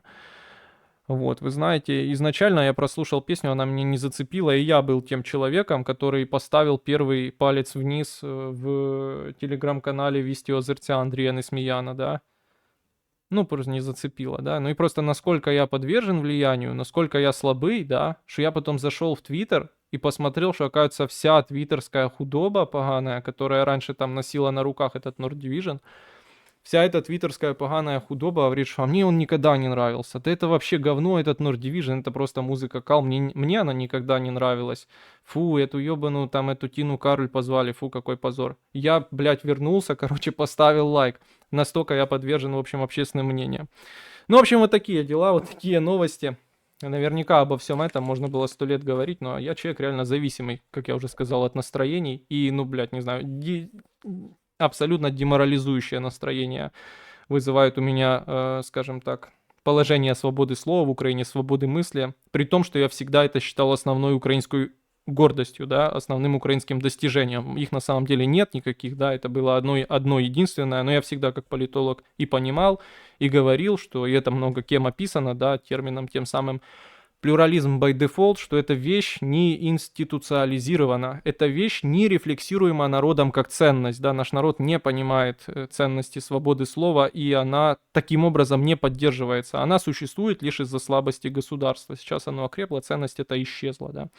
Вот, вы знаете, изначально я прослушал песню, она меня не зацепила, и я был тем человеком, который поставил первый палец вниз в телеграм-канале «Вести озерця» Андрея Несмеяна, да. Ну, просто не зацепило, да. Ну и просто насколько я подвержен влиянию, насколько я слабый, да, что я потом зашел в Твиттер и посмотрел, что, оказывается, вся твиттерская худоба поганая, которая раньше там носила на руках этот Nord Division, вся эта твиттерская поганая худоба говорит, что мне он никогда не нравился. Да это вообще говно, этот Nord Division, это просто музыка кал. Мне она никогда не нравилась. Фу, эту ебаную там, эту Тину Кароль позвали, фу, какой позор. Я, блядь, вернулся, короче, поставил лайк. Настолько я подвержен, в общем, общественным мнениям. Ну, в общем, вот такие дела, вот такие новости. Наверняка обо всем этом можно было 100 лет говорить, но я человек реально зависимый, как я уже сказал, от настроений. И, ну, блядь, не знаю, абсолютно деморализующее настроение вызывает у меня, скажем так, положение свободы слова в Украине, свободы мысли, при том, что я всегда это считал основной украинской гордостью, да, основным украинским достижением. Их на самом деле нет никаких, да, это было одно единственное, но я всегда как политолог и понимал, и говорил, что и это много кем описано, да, термином тем самым плюрализм by default, что эта вещь не институциализирована, эта вещь не рефлексируема народом как ценность, да, наш народ не понимает ценности свободы слова, и она таким образом не поддерживается, она существует лишь из-за слабости государства, сейчас оно окрепло, ценность эта исчезла, да.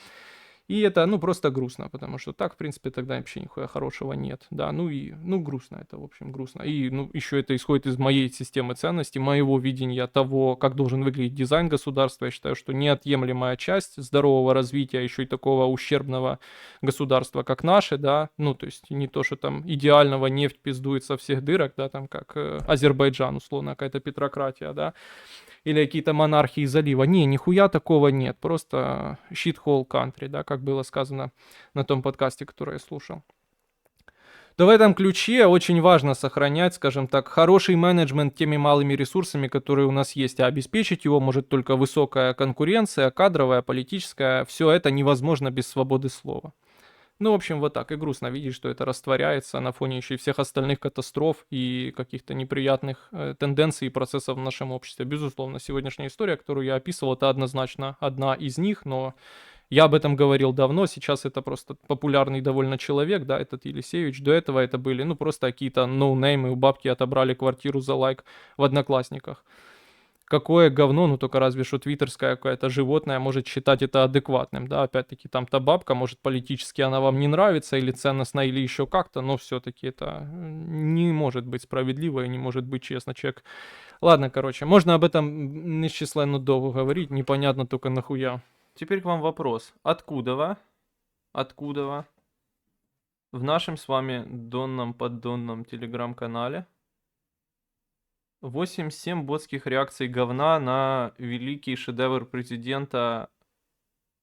И это, ну, просто грустно, потому что так, в принципе, тогда вообще нихуя хорошего нет, да, ну и, ну, грустно это, в общем, грустно. И, ну, еще это исходит из моей системы ценностей, моего видения того, как должен выглядеть дизайн государства. Я считаю, что неотъемлемая часть здорового развития, еще и такого ущербного государства, как наше, да, ну, то есть не то, что там идеального нефть пиздует со всех дырок, да, там как Азербайджан, условно, какая-то петрократия, да, или какие-то монархии залива. Не, нихуя такого нет. Просто shithole country, да, как было сказано на том подкасте, который я слушал. То в этом ключе очень важно сохранять, скажем так, хороший менеджмент теми малыми ресурсами, которые у нас есть, а обеспечить его может только высокая конкуренция, кадровая, политическая. Все это невозможно без свободы слова. Ну, в общем, вот так. И грустно видеть, что это растворяется на фоне еще и всех остальных катастроф и каких-то неприятных тенденций и процессов в нашем обществе. Безусловно, сегодняшняя история, которую я описывал, это однозначно одна из них, но я об этом говорил давно, сейчас это просто популярный довольно человек, да, этот Елисеевич. До этого это были, ну, просто какие-то ноунеймы, у бабки отобрали квартиру за лайк в Одноклассниках. Какое говно, ну только разве что твиттерское какое-то животное может считать это адекватным, да, опять-таки там та бабка, может политически она вам не нравится или ценностно, или еще как-то, но все-таки это не может быть справедливо и не может быть честно, человек. Ладно, короче, можно об этом несчисленно долго говорить, непонятно только нахуя. Теперь к вам вопрос. Откуда в нашем с вами донном поддонном телеграм-канале 8-7 ботских реакций говна на великий шедевр президента,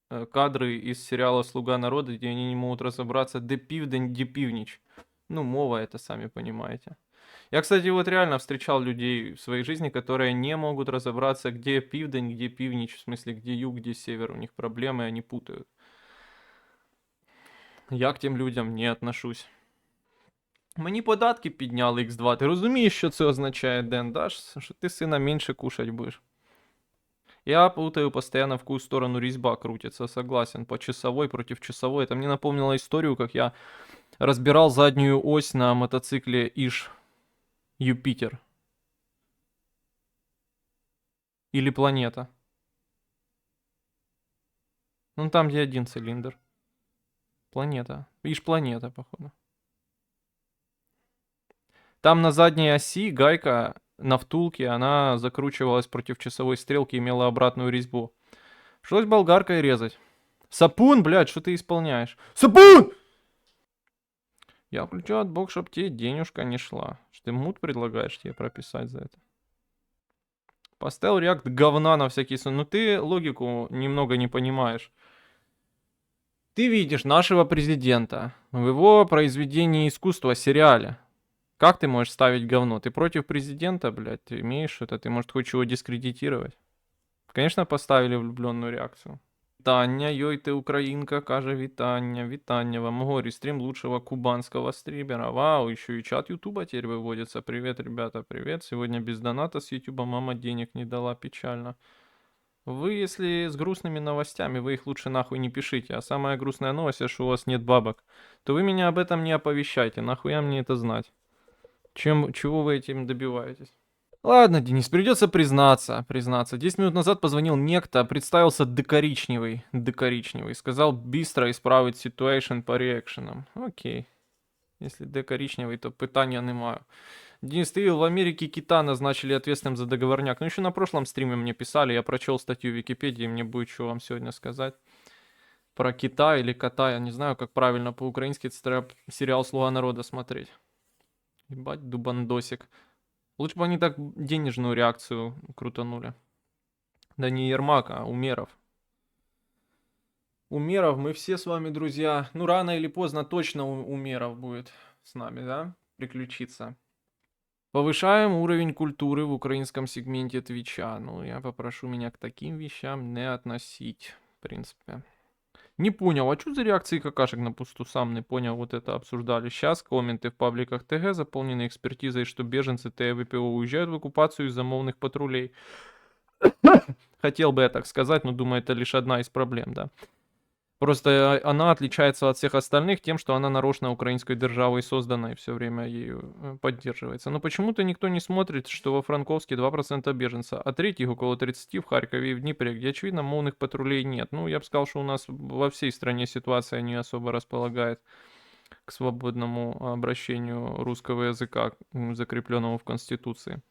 кадры из сериала «Слуга народа», где они не могут разобраться, де південь, де північ. Ну, мова это, сами понимаете. Я, кстати, вот реально встречал людей в своей жизни, которые не могут разобраться, где південь, где північ, в смысле, где юг, где север. У них проблемы, они путают. Я к тем людям не отношусь. Мені податки підняли X2. Ти розумієш, що це означає, Ден, да? Що ти сина меньше кушать будеш. Я путаю постоянно, в какую сторону резьба крутится, согласен. По часовой против часовой. Это мне напомнило историю, как я разбирал заднюю ось на мотоцикле Иж Юпитер. Или планета? Ну там, где один цилиндр. Планета. Видишь, планета, походу. Там на задней оси гайка на втулке, она закручивалась против часовой стрелки и имела обратную резьбу. Пришлось болгаркой резать. Сапун, блядь, что ты исполняешь? Сапун! Я включу отбок, чтоб тебе денежка не шла. Что ты мут предлагаешь тебе прописать за это? Поставил реакт говна на всякий сон. Ну ты логику немного не понимаешь. Ты видишь нашего президента в его произведении искусства, сериале. Как ты можешь ставить говно? Ты против президента, блядь? Ты имеешь это? Ты, может, хочешь его дискредитировать? Конечно, поставили влюбленную реакцию. Вітання, йой ти українка, каже вітання, вітання вам, горі, стрим лучшего кубанского стримера. Вау, еще и чат ютуба теперь выводится. Привет, ребята, привет. Сегодня без доната с ютуба мама денег не дала, печально. Вы, если с грустными новостями, вы их лучше нахуй не пишите. А самая грустная новость, что у вас нет бабок, то вы меня об этом не оповещайте. Нахуя мне это знать? Чего вы этим добиваетесь? Ладно, Денис, придется признаться. 10 минут назад позвонил некто, представился Декоричневый. Сказал быстро исправить ситуацию по реакшенам. Окей. Если Декоричневый, то питания немає. Денис, ты в Америке кита назначили ответственным за договорняк. Ну, еще на прошлом стриме мне писали, я прочел статью в Википедии, мне будет что вам сегодня сказать. Про кита или кота, я не знаю, как правильно по-украински, это сериал «Слуга народа» смотреть. Ебать, дубандосик. Лучше бы они так денежную реакцию крутанули. Да не Ермак, а Умеров. Умеров, мы все с вами друзья. Ну, рано или поздно точно Умеров будет с нами, да? Приключиться. Повышаем уровень культуры в украинском сегменте Твича. Ну, я попрошу меня к таким вещам не относить, в принципе. Не понял, а что за реакции какашек на пусту? Сам не понял, вот это обсуждали. Сейчас комменты в пабликах ТГ заполнены экспертизой, что беженцы ТВПО уезжают в оккупацию из замовных патрулей. Хотел бы я так сказать, но думаю, это лишь одна из проблем, да. Просто она отличается от всех остальных тем, что она нарочно украинской державой создана и все время ею поддерживается. Но почему-то никто не смотрит, что во Франковске 2% беженца, а третьих около 30 в Харькове и в Днепре, где, очевидно, мовных патрулей нет. Ну, я бы сказал, что у нас во всей стране ситуация не особо располагает к свободному обращению русского языка, закрепленному в Конституции.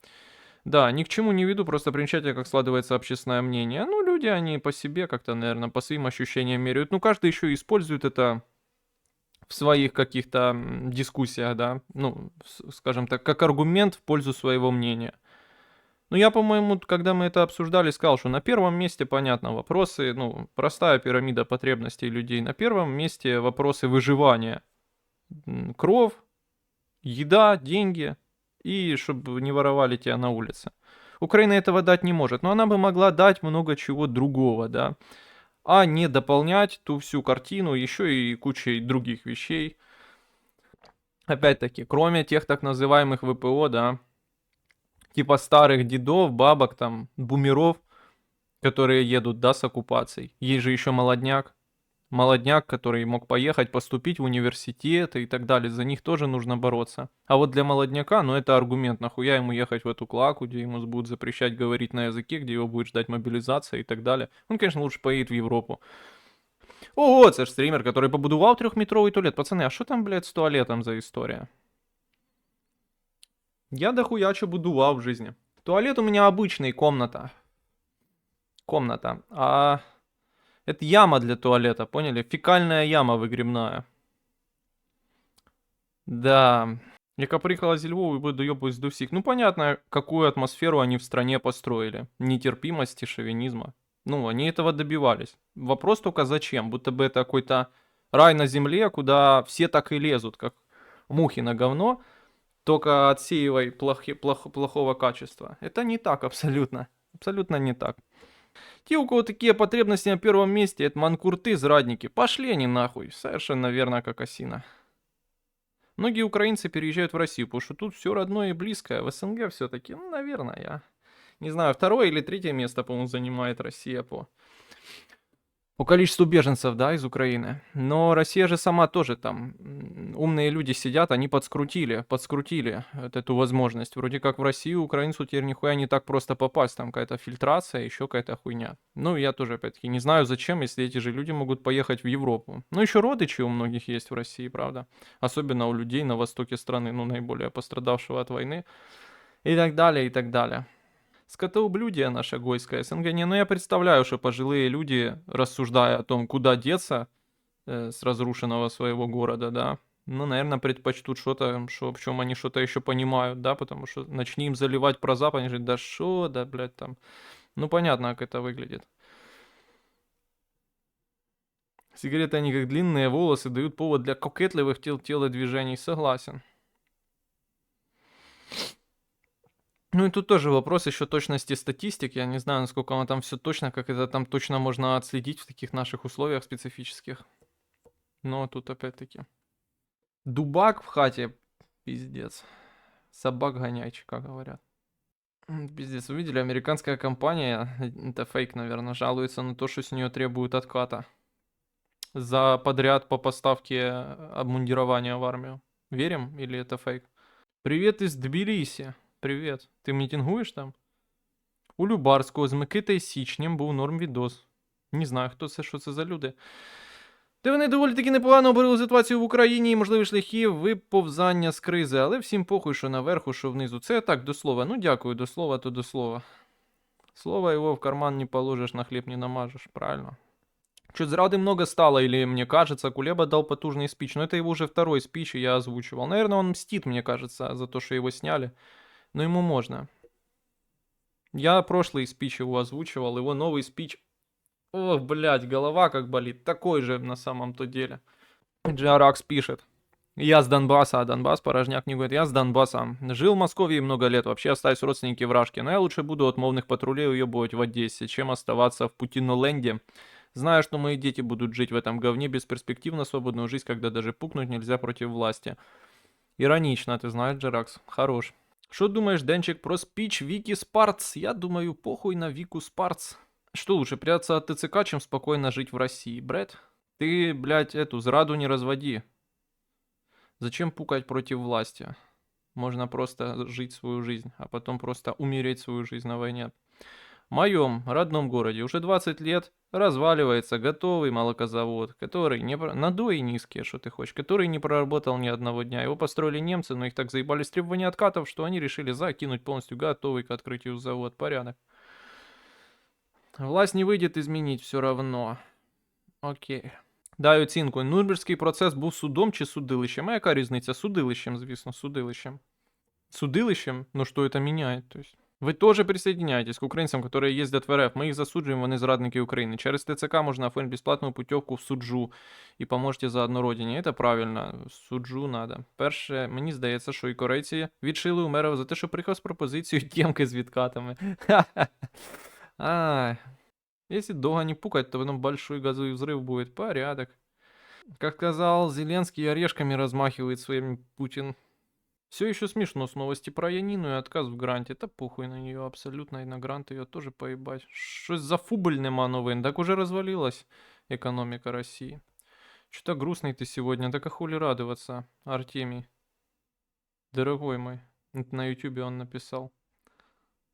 Да, ни к чему не веду, просто примечательно, как складывается общественное мнение. Ну, люди, они по себе как-то, наверное, по своим ощущениям меряют. Ну, каждый еще использует это в своих каких-то дискуссиях, да. Ну, скажем так, как аргумент в пользу своего мнения. Ну, я, по-моему, когда мы это обсуждали, сказал, что на первом месте, понятно, вопросы, ну, простая пирамида потребностей людей. На первом месте вопросы выживания. Кров, еда, деньги и чтобы не воровали тебя на улице. Украина этого дать не может, но она бы могла дать много чего другого, да, а не дополнять ту всю картину еще и кучей других вещей. Опять-таки, кроме тех так называемых ВПО, да, типа старых дедов, бабок, там, бумеров, которые едут, да, с оккупацией. Есть же еще молодняк. Молодняк, который мог поехать, поступить в университет и так далее, за них тоже нужно бороться. А вот для молодняка, ну это аргумент, нахуя ему ехать в эту клаку, где ему будут запрещать говорить на языке, где его будет ждать мобилизация и так далее. Он, конечно, лучше поедет в Европу. О, це ж стример, который побудував 3-метровый туалет. Пацаны, а что там, блядь, с туалетом за история? Я дохуя что будував в жизни. Туалет у меня обычный, комната. Комната. А это яма для туалета, поняли? Фекальная яма выгребная. Да. Яка приїхала зі Львова і буде доебывать до всех. Ну, понятно, какую атмосферу они в стране построили. Нетерпимости, шовинизма. Ну, они этого добивались. Вопрос только зачем? Будто бы это какой-то рай на земле, куда все так и лезут, как мухи на говно, только отсеивай плохого качества. Это не так абсолютно. Абсолютно не так. Те, у кого такие потребности на первом месте, это манкурты, зрадники. Пошли они нахуй. Совершенно верно, как осина. Многие украинцы переезжают в Россию, потому что тут все родное и близкое. В СНГ все-таки, ну, наверное, я не знаю, 2-е или 3-е место, по-моему, занимает Россия по По количеству беженцев, да, из Украины. Но Россия же сама тоже там, умные люди сидят, они подскрутили вот эту возможность. Вроде как в Россию украинцу теперь нихуя не так просто попасть, там какая-то фильтрация, еще какая-то хуйня. Ну, я тоже, опять-таки, не знаю зачем, если эти же люди могут поехать в Европу. Ну, еще родичи у многих есть в России, правда. Особенно у людей на востоке страны, ну, наиболее пострадавшего от войны. И так далее, и так далее. Скотоублюдие наше гойское СНГ. Не, ну я представляю, что пожилые люди, рассуждая о том, куда деться с разрушенного своего города, да, ну, наверное, предпочтут что-то, в чем они что-то еще понимают, да, потому что начни им заливать про Запад, они же, да шо, да, блядь, там. Ну, понятно, как это выглядит. Сигареты, они как длинные волосы, дают повод для кокетливых телодвижений, согласен. Ну и тут тоже вопрос еще точности статистики. Я не знаю, насколько оно там все точно, как это там точно можно отследить в таких наших условиях специфических. Но тут опять-таки. Дубак в хате. Пиздец. Собак гонячий, как говорят. Пиздец, увидели, американская компания, это фейк, наверное, жалуется на то, что с нее требуют отката. За подряд по поставке обмундирования в армию. Верим или это фейк? Привет из Тбілісі. Привет. Ты мітингуєш там? У Любарського з Микитою Січнем був норм відос. Не знаю, хто це, що це за люди. Де вони доволі таки непогано оборили ситуацію в Україні і можливі шляхи виповзання з кризи, але всім похуй, що наверху, що внизу. Це так, до слова. Ну дякую, до слова, то до слова. Слово его в карман не положишь, на хлеб не намажешь, правильно? Чуть зрады много стало, или мне кажется, Кулеба дал потужный спич, но это его уже второй спич, и я озвучивал. Наверное, он мстит, мне кажется, за то, что его сняли, но ему можно. Я прошлый спич его озвучивал, его новый спич... Ох, блядь, голова как болит, такой же на самом-то деле. Джаракс пишет. Я с Донбасса, а Донбасс порожняк не говорит. Я с Донбасса. Жил в Москве много лет, вообще остались родственники вражки. Но я лучше буду от мовных патрулей уебывать в Одессе, чем оставаться в Путиноленде. Зная, что мои дети будут жить в этом говне бесперспективно свободную жизнь, когда даже пукнуть нельзя против власти. Иронично, ты знаешь, Джеракс. Хорош. Что думаешь, Денчик, про спич Вики Спарц? Я думаю, похуй на Вику Спарц. Что лучше, прятаться от ТЦК, чем спокойно жить в России, Брэд? Ты, блядь, эту зраду не разводи. Зачем пукать против власти? Можно просто жить свою жизнь, а потом просто умереть свою жизнь на войне. В моем родном городе уже 20 лет разваливается готовый молокозавод, который не... Надои низкие, что ты хочешь, который не проработал ни одного дня. Его построили немцы, но их так заебались требования откатов, что они решили закинуть полностью готовый к открытию завод. Порядок. Власть не выйдет изменить все равно. Окей. Даю оцінку. Нюрнберзький процес був судом чи судилищем? А яка різниця? Судилищем, звісно, судилищем. Судилищем? Ну что это меняет? То есть... Вы тоже присоединяйтесь к украинцам, которые ездят в РФ. Мы их засуджуємо, вони зрадники України. Через ТЦК можно оформить бесплатную путевку в суджу и поможете заодно родині. Это правильно. Суджу надо. Перше, мені здається, що і корейці відшили Умерова за те, що приїхав з пропозицією тємки з відкатами. Ай. Если долго не пукать, то потом большой газовый взрыв будет. Порядок. Как сказал Зеленский, орешками размахивает своим Путин. Все еще смешно с новости про Янину и отказ в гранте. Это похуй на нее абсолютно, и на грант ее тоже поебать. Что за фубль нема новин? Так уже развалилась экономика России. Что-то грустный ты сегодня, так а хули радоваться, Артемий. Дорогой мой. Это на ютубе он написал.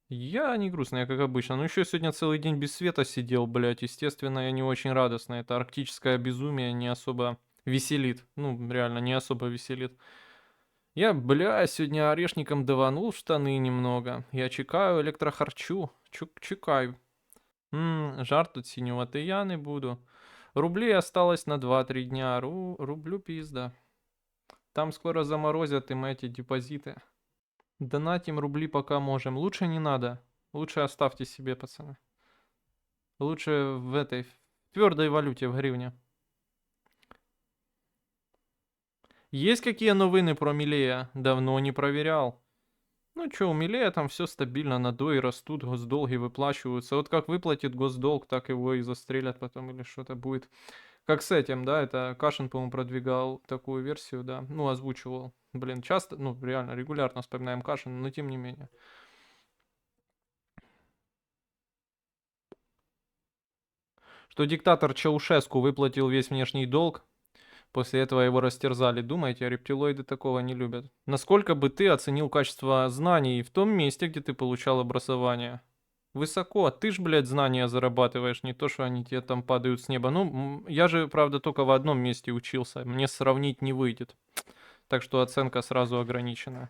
Я не грустный, я как обычно. Ну еще сегодня целый день без света сидел, блядь. Естественно, я не очень радостный. Это арктическое безумие не особо веселит. Ну, реально, не особо веселит. Я, бля, сегодня орешником даванул в штаны немного. Я чекаю электрохарчу. Чекаю. Жар тут синюватый я не буду. Рублей осталось на 2-3 дня. Рублю пизда. Там скоро заморозят им эти депозиты. Донатим рубли пока можем. Лучше не надо. Лучше оставьте себе, пацаны. Лучше в этой твердой валюте, в гривне. Есть какие новины про Милея? Давно не проверял. Ну чё, у Милея там все стабильно, надои растут, госдолги выплачиваются. Вот как выплатит госдолг, так его и застрелят потом или что-то будет. Как с этим, да, это Кашин, по-моему, продвигал такую версию, да, ну, озвучивал. Блин, часто, ну, реально, регулярно вспоминаем Кашина, но тем не менее. что диктатор Чаушеску выплатил весь внешний долг. После этого его растерзали. Думаете, рептилоиды такого не любят? Насколько бы ты оценил качество знаний в том месте, где ты получал образование? Высоко. Ты ж, блядь, знания зарабатываешь, не то, что они тебе там падают с неба. Ну, я же, правда, только в одном месте учился. Мне сравнить не выйдет. Так що оценка сразу ограничена.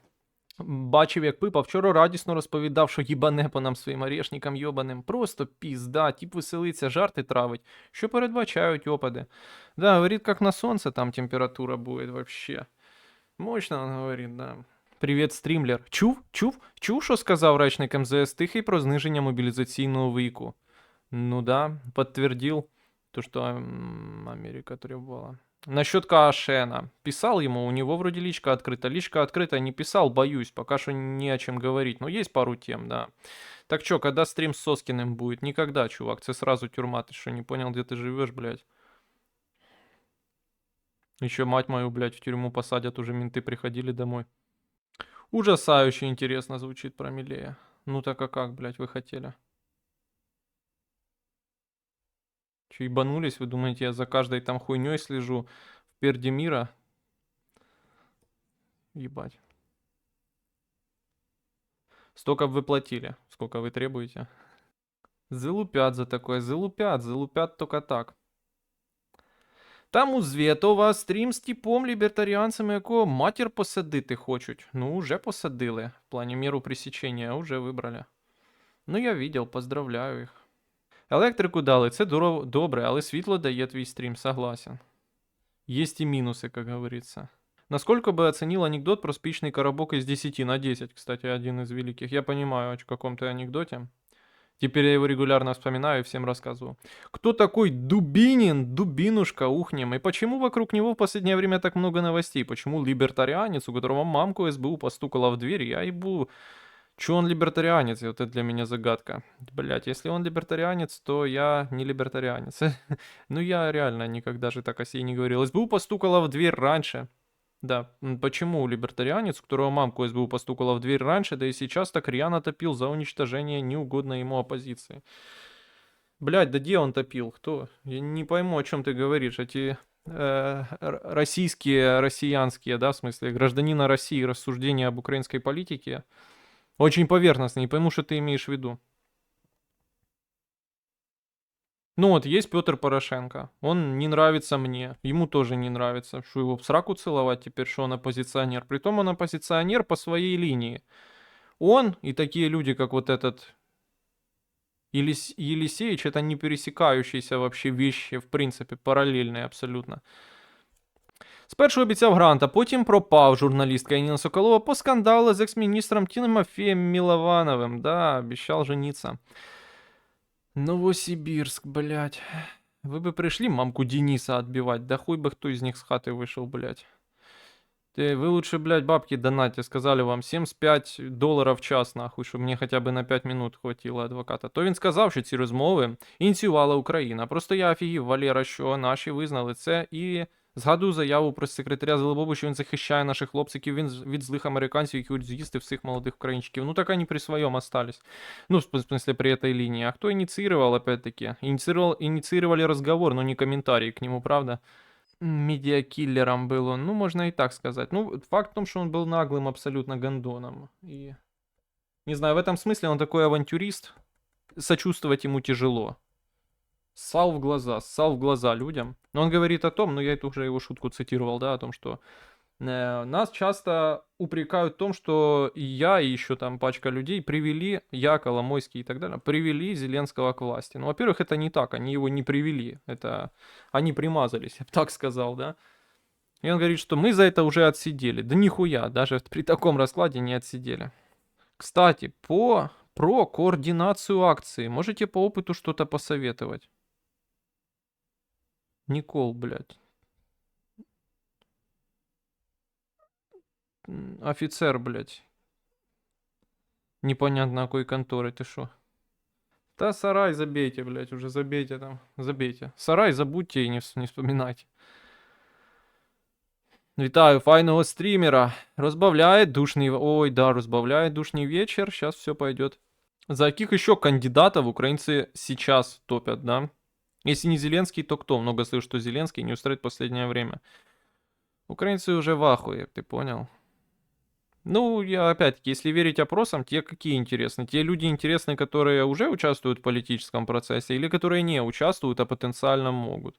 Бачив, як Пипа вчора радісно розповідав, що їбане по нам своїм орешникам йобаним. Просто пізда, тип веселиться, жарти травить, що передбачають опади. Да, говорит, как на солнце там температура будет вообще. Мощно он говорит, да. Привіт, стрімлер. Чув, що сказав речник МЗС Тихий про зниження мобілізаційного віку? Ну да, подтвердил то, что Америка требовала. Насчет Каашена. Писал ему, у него вроде личка открыта. Личка открыта, не писал, боюсь, пока что не о чем говорить. Но есть пару тем, да. Так чё, когда стрим с Соскиным будет? Никогда, чувак, ты сразу тюрьма. Ты что, не понял, где ты живешь, блядь? Еще мать мою, блядь, в тюрьму посадят, уже менты приходили домой. Ужасающе интересно звучит про Милея. Ну так а как, блядь, вы хотели? Че, ебанулись? Вы думаете, я за каждой там хуйней слежу в перде мира? Ебать. Столько бы вы платили. Сколько вы требуете? Залупят за такое, залупят только так. Там у Звєтова стрім з типом лібертаріанцем, якого матір посадити хочуть. Ну, уже посадили. В плані міру пресечення, уже вибрали. Ну, я видел, поздравляю їх. Електрику дали, це добре, але світло дає твій стрім, согласен. Есть и минусы, как говорится. Насколько бы оценил анекдот про спичный коробок из 10 на 10, кстати, один из великих. Я понимаю, о каком ты анекдоте. Теперь я его регулярно вспоминаю и всем рассказываю. Кто такой Дубинин? Дубинушка, ухнем. И почему вокруг него в последнее время так много новостей? Почему либертарианец, у которого мамку СБУ постукала в дверь, я ебу... Чё он либертарианец? Вот это для меня загадка. Блять, если он либертарианец, то я не либертарианец. Ну я реально никогда же так о себе не говорил. СБУ постукала в дверь раньше. Да, почему либертарианец, у которого мамку СБУ постукала в дверь раньше, да и сейчас так рьяно топил за уничтожение неугодной ему оппозиции? Блять, да где он топил? Кто? Я не пойму, о чем ты говоришь. Эти россиянские, да, в смысле, гражданина России рассуждения об украинской политике очень поверхностно, не пойму, что ты имеешь в виду. Ну вот, есть Петр Порошенко. Он не нравится мне. Ему тоже не нравится. Что его в сраку целовать теперь, что он оппозиционер. Притом он оппозиционер по своей линии. Он и такие люди, как вот этот Елисеевич, это не пересекающиеся вообще вещи, в принципе, параллельные абсолютно. Спершу обіцяв грант, а потім пропав журналістка Яніна Соколова, поскандалила з екс-міністром Тимофеєм Миловановим. Да, обіцяв жениться. Новосибирск, блядь. Вы бы пришли мамку Дениса отбивать, да хуй бы кто из них с хаты вышел, блядь. Вы лучше, блядь, бабки донатьте, сказали вам $75 в час, нахуй, щоб мені хоча б на 5 минут хватило адвоката. То він сказав, що ці розмови ініціювала Україна. Просто я офігів, Валера, що наші визнали це і згадую заяву про секретаря Зелебобу, що він захищає наших хлопців від злих американців, які хочуть з'їсти всіх молодих українчиків. Ну так они при своем остались. Ну, в смысле, при этой линии. А кто инициировал, опять-таки? Инициировали разговор, но не комментарии к нему, правда? Медиакиллером был он, ну, можно и так сказать. Ну, факт в том, что он был наглым абсолютно гондоном. И, не знаю, в этом смысле он такой авантюрист, сочувствовать ему тяжело. Ссал в глаза людям. Но он говорит о том, ну, я это уже его шутку цитировал, да, о том, что нас часто упрекают в том, что я и еще там пачка людей привели, я, Коломойский и так далее, привели Зеленского к власти. Ну, во-первых, это не так, они его не привели, это они примазались, я бы так сказал, да. И он говорит, что мы за это уже отсидели. Да нихуя, даже при таком раскладе не отсидели. Кстати, про координацию акции можете по опыту что-то посоветовать? Никол, блядь. Офицер, блядь. Непонятно какой конторы, ты шо? Да сарай забейте, блядь, уже забейте там, забейте. Сарай забудьте и не вспоминайте. Вітаю файного стримера. Разбавляет душный... Ой, да, разбавляет душный вечер. Сейчас все пойдет. За каких еще кандидатов украинцы сейчас топят, да? Если не Зеленский, то кто? Много слышу, что Зеленский не устроит в последнее время. Украинцы уже в ахуе, ты понял? Ну, я опять-таки, если верить опросам, те какие интересны? Те люди интересны, которые уже участвуют в политическом процессе или которые не участвуют, а потенциально могут.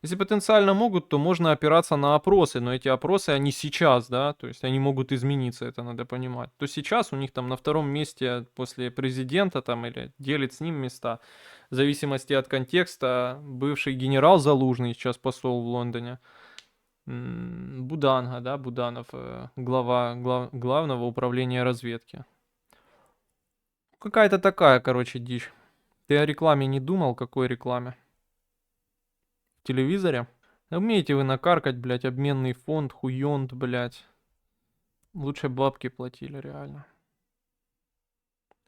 Если потенциально могут, то можно опираться на опросы, но эти опросы, они сейчас, да, то есть они могут измениться, это надо понимать. То сейчас у них там на втором месте после президента там или делит с ним места, в зависимости от контекста, бывший генерал Залужный, сейчас посол в Лондоне, Буданга, да, Буданов, главного управления разведки. Какая-то такая, короче, дичь. Ты о рекламе не думал? Какой рекламе? В телевизоре? Умеете вы накаркать, блядь, обменный фонд, хуёнт, блядь. Лучше бабки платили, реально.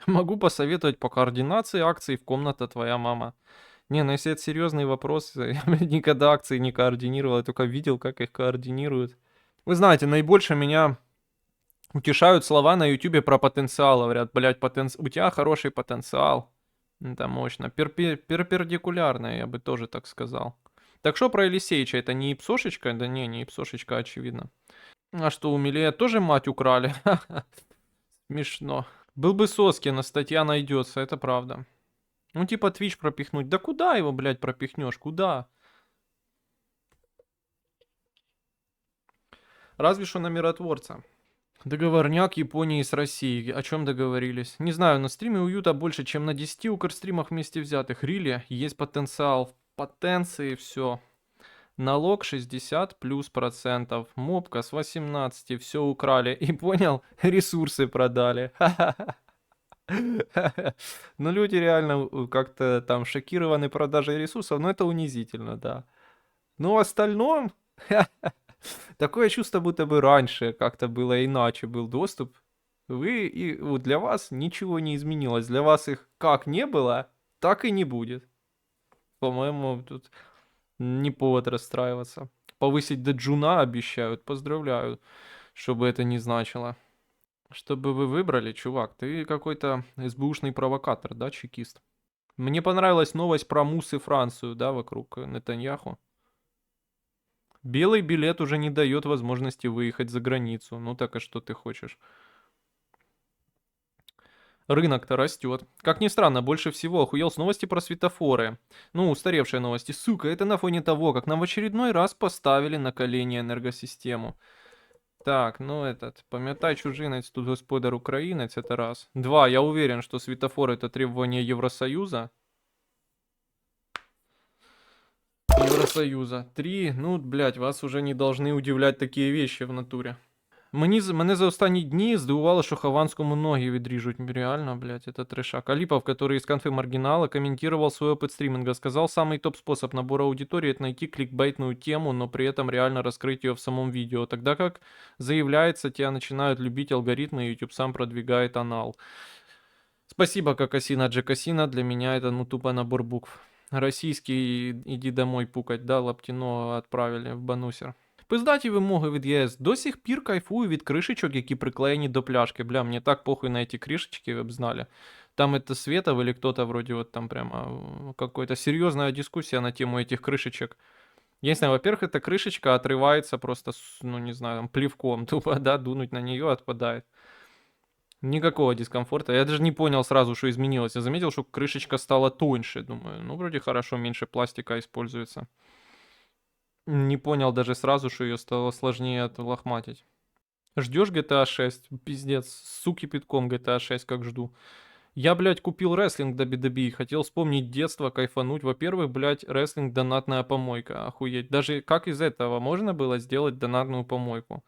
Могу посоветовать по координации акций в комната твоя мама. Не, ну если это серьезный вопрос, я никогда акции не координировал, я только видел, как их координируют. Вы знаете, наибольше меня утешают слова на ютубе про потенциал. Говорят, блядь, у тебя хороший потенциал. Это мощно. Перпендикулярно, я бы тоже так сказал. Так что про Елисеича? Это не ипсошечка? Да не ипсошечка, очевидно. А что, у Милея тоже мать украли? Смешно. Был бы Соскин, статья найдется, это правда. Ну типа Twitch пропихнуть. Да куда его, блядь, пропихнешь? Куда? Разве что на миротворца. Договорняк Японии с Россией. О чем договорились? Не знаю, на стриме уюта больше, чем на 10 укрстримах вместе взятых. Рили, есть потенциал в потенции, все. Налог 60 плюс процентов. Мопка с 18, все украли. И понял, ресурсы продали. Ну, люди реально как-то там шокированы продажей ресурсов, но это унизительно, да. Но в остальном, такое чувство, будто бы раньше как-то было иначе, был доступ. Вы и вот для вас ничего не изменилось. Для вас их как не было, так и не будет. По-моему, тут не повод расстраиваться. Повысить до джуна обещают, поздравляю, чтобы это не значило. Чтобы вы выбрали, чувак, ты какой-то СБУшный провокатор, да, чекист? Мне понравилась новость про Мус и Францию, да, вокруг Нетаньяху. Белый билет уже не дает возможности выехать за границу. Ну так, а что ты хочешь? Рынок-то растет. Как ни странно, больше всего охуел с новости про светофоры. Ну, устаревшие новости. Сука, это на фоне того, как нам в очередной раз поставили на колени энергосистему. Так, ну пам'ятай чужинець, тут господар українець, это раз. Два, я уверен, что светофор это требование Евросоюза. Евросоюза. Три, ну, блядь, вас уже не должны удивлять такие вещи в натуре. Мене за останні дні здивувало, що Хованському ноги відріжуть. Реально, блядь, это трешак. Алипов, который из конфы маргинала, комментировал свой опыт стриминга. Сказал, самый топ-способ набора аудитории — это найти кликбейтную тему, но при этом реально раскрыть ее в самом видео. Тогда как заявляется, тебя начинают любить алгоритмы, и YouTube сам продвигает анал. Спасибо, Какасина Джекасина. Для меня это, ну, тупо набор букв. Российский, иди домой пукать, да, Лаптіно отправили в банусер. Пиздаті вимоги від ЄС. До сих пір кайфую від кришечок, які приклеєні до пляшки. Бля, мне так похуй на эти крышечки, вы бы знали. Там это Светов или кто-то вроде вот там прямо какая-то серьезная дискуссия на тему этих крышечек. Я не знаю, во-первых, эта крышечка отрывается просто, ну не знаю, там, плевком тупо, да, дунуть на нее отпадает. Никакого дискомфорта. Я даже не понял сразу, что изменилось. Я заметил, что крышечка стала тоньше. Думаю, ну вроде хорошо, меньше пластика используется. Не понял даже сразу, что ее стало сложнее отлохматить. Ждешь GTA 6? Пиздец, суки кипятком GTA 6 как жду. Я, блядь, купил рестлинг WWE, хотел вспомнить детство, кайфануть. Во-первых, блядь, рестлинг донатная помойка, охуеть. Даже как из этого можно было сделать донатную помойку?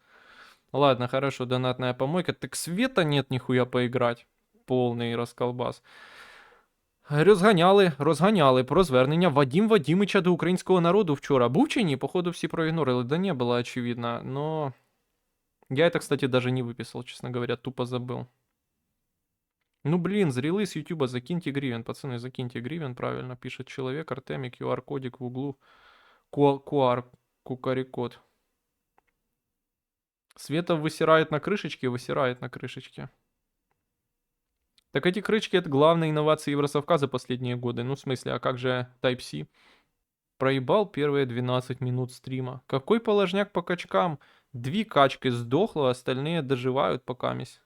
Ладно, хорошо, донатная помойка. Так света нет нихуя поиграть. Полный расколбас. Розганяли про звернення Вадим Вадимича до українського народу вчора. Був чи ні? Походу всі проігнорили. Да не было, очевидно. Но я это, кстати, даже не выписал, честно говоря. Тупо забыл. Ну, блин, зрелый с ютуба, закиньте гривен. Пацаны, закиньте гривен, правильно пишет человек. Артемий, QR-кодик в углу. QR, кукарикод. Света высирает на крышечке, высирает на крышечке. Так эти крышечки — это главная инновация Евросовка за последние годы. Ну, в смысле, а как же Type-C? Проебал первые 12 минут стрима. Какой положняк по качкам? 2 качки сдохло, остальные доживают покамись.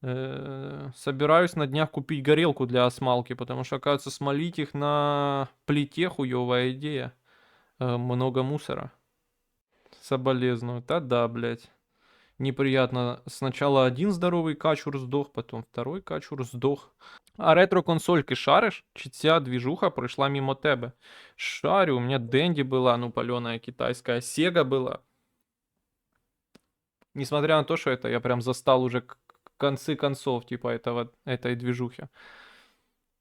Собираюсь на днях купить горелку для осмалки, потому что, оказывается, смолить их на плите хуевая идея. Много мусора. Соболезную. Да, блядь. Неприятно. Сначала один здоровый качур сдох, потом второй качур сдох. А ретро-консольки шариш? Чи ця движуха пройшла мимо тебе? Шарю, у меня Денди была, ну, паленая китайская. Сега была. Несмотря на то, что это я прям застал уже концы концов, типа, этой движухи.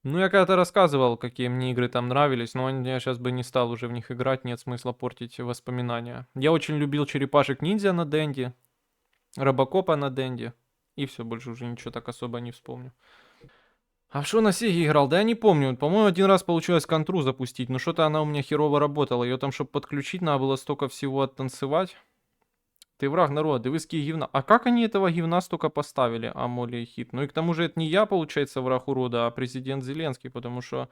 Ну, я когда-то рассказывал, какие мне игры там нравились, но я сейчас бы не стал уже в них играть, нет смысла портить воспоминания. Я очень любил черепашек-ниндзя на Денди, Робокопа на Денди, и все, больше уже ничего так особо не вспомню. А в что на Сеге играл? Да я не помню. По-моему, один раз получилось контру запустить, но что-то она у меня херово работала. Ее там, чтобы подключить, надо было столько всего оттанцевать. Ты враг народа, дивиски гивна. А как они этого гивна столько поставили, Амоли и Хит? Ну и к тому же это не я, получается, враг урода, а президент Зеленский, потому что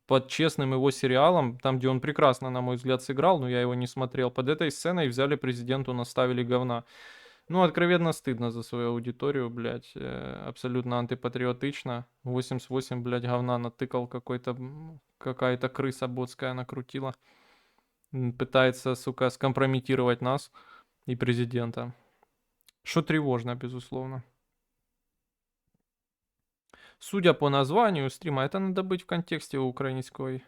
под честным его сериалом, там, где он прекрасно, на мой взгляд, сыграл, но я его не смотрел, под этой сценой взяли президенту, наставили говна. Ну, откровенно стыдно за свою аудиторию, блядь, абсолютно антипатриотично. 88, блядь, говна натыкал какой-то, какая-то крыса ботская накрутила. Пытается, сука, скомпрометировать нас и президента. Что тревожно, безусловно. Судя по названию стрима, это надо быть в контексте украинского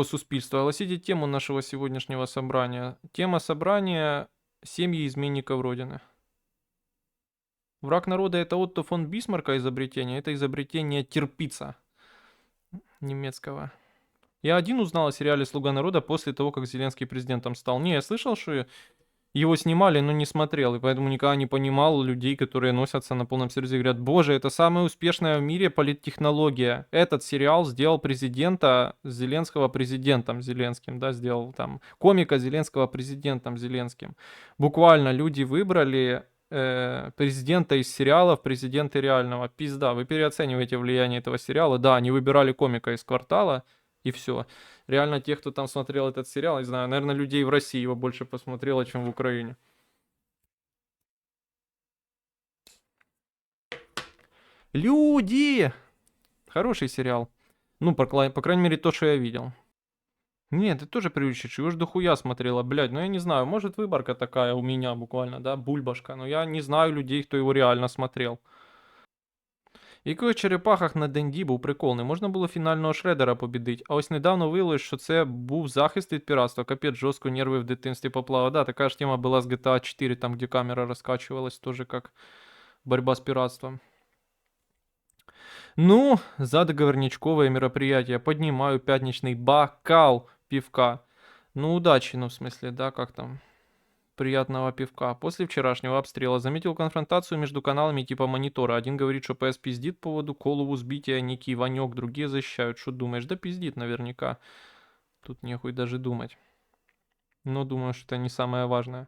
суспільства. Огласите тему нашего сегодняшнего собрания. Тема собрания «Семьи изменников Родины». Враг народа — это Отто фон Бисмарка изобретение, это изобретение Тирпица немецкого. Я один узнал о сериале «Слуга народа» после того, как Зеленский президентом стал. Не, я слышал, что его снимали, но не смотрел, и поэтому никогда не понимал людей, которые носятся на полном серьезе и говорят: боже, это самая успешная в мире политтехнология. Этот сериал сделал президента Зеленского президентом Зеленским, да, сделал там комика Зеленского президентом Зеленским. Буквально люди выбрали президента из сериала в президенты реального. Пизда, вы переоцениваете влияние этого сериала. Да, они выбирали комика из «Квартала», и все. Реально, тех, кто там смотрел этот сериал, не знаю, наверное, людей в России его больше посмотрело, чем в Украине. Люди! Хороший сериал. Ну, по крайней мере, то, что я видел. Нет, ты тоже преувеличишь, его ж дохуя смотрела, блядь, ну я не знаю, может выборка такая у меня буквально, да, бульбашка, но я не знаю людей, кто его реально смотрел. І коли в черепахах на Денді був прикольний, можна було фінального Шредера побідити. А ось недавно виявилось, що це був захист від піратства. Капець, жорстко нерви в дитинстві поплава. Да, така ж тема була з GTA 4, там, где камера раскачивалась, тоже как борьба с пиратством. Ну, за договорничковое мероприятие поднимаю пятничный бокал пивка. Ну, удачи, ну, в смысле, да, как там... Приятного пивка. После вчерашнего обстрела заметил конфронтацию между каналами типа монитора. Один говорит, что ПС пиздит по поводу Колову сбития, некий Ванек, другие защищают. Что думаешь? Да пиздит наверняка. Тут нехуй даже думать. Но думаю, что это не самое важное.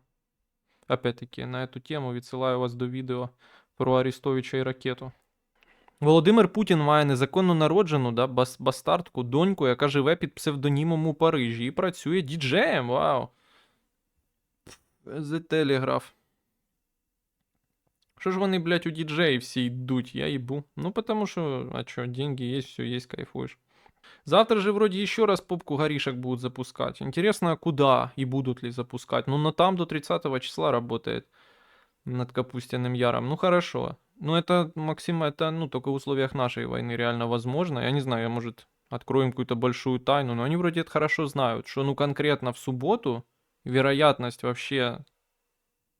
Опять-таки, на эту тему відсилаю вас до відео про Арестовича і ракету. Володимир Путін має незаконно народжену, да, бастардку, доньку, яка живе під псевдонімом у Парижі і працює діджеєм. Вау. The Telegraph. Что ж вони, блядь, у диджеев все идут, я ебу. Ну, потому что, а чё, деньги есть, все есть, кайфуешь. Завтра же вроде еще раз попку горишек будут запускать. Интересно, куда и будут ли запускать. Ну, но там до 30 числа работает над Капустиным Яром. Ну, хорошо. Ну, это, Максим, это, ну, только в условиях нашей войны реально возможно. Я не знаю, я, может, откроем какую-то большую тайну, но они вроде это хорошо знают, что, ну, конкретно в субботу вероятность вообще,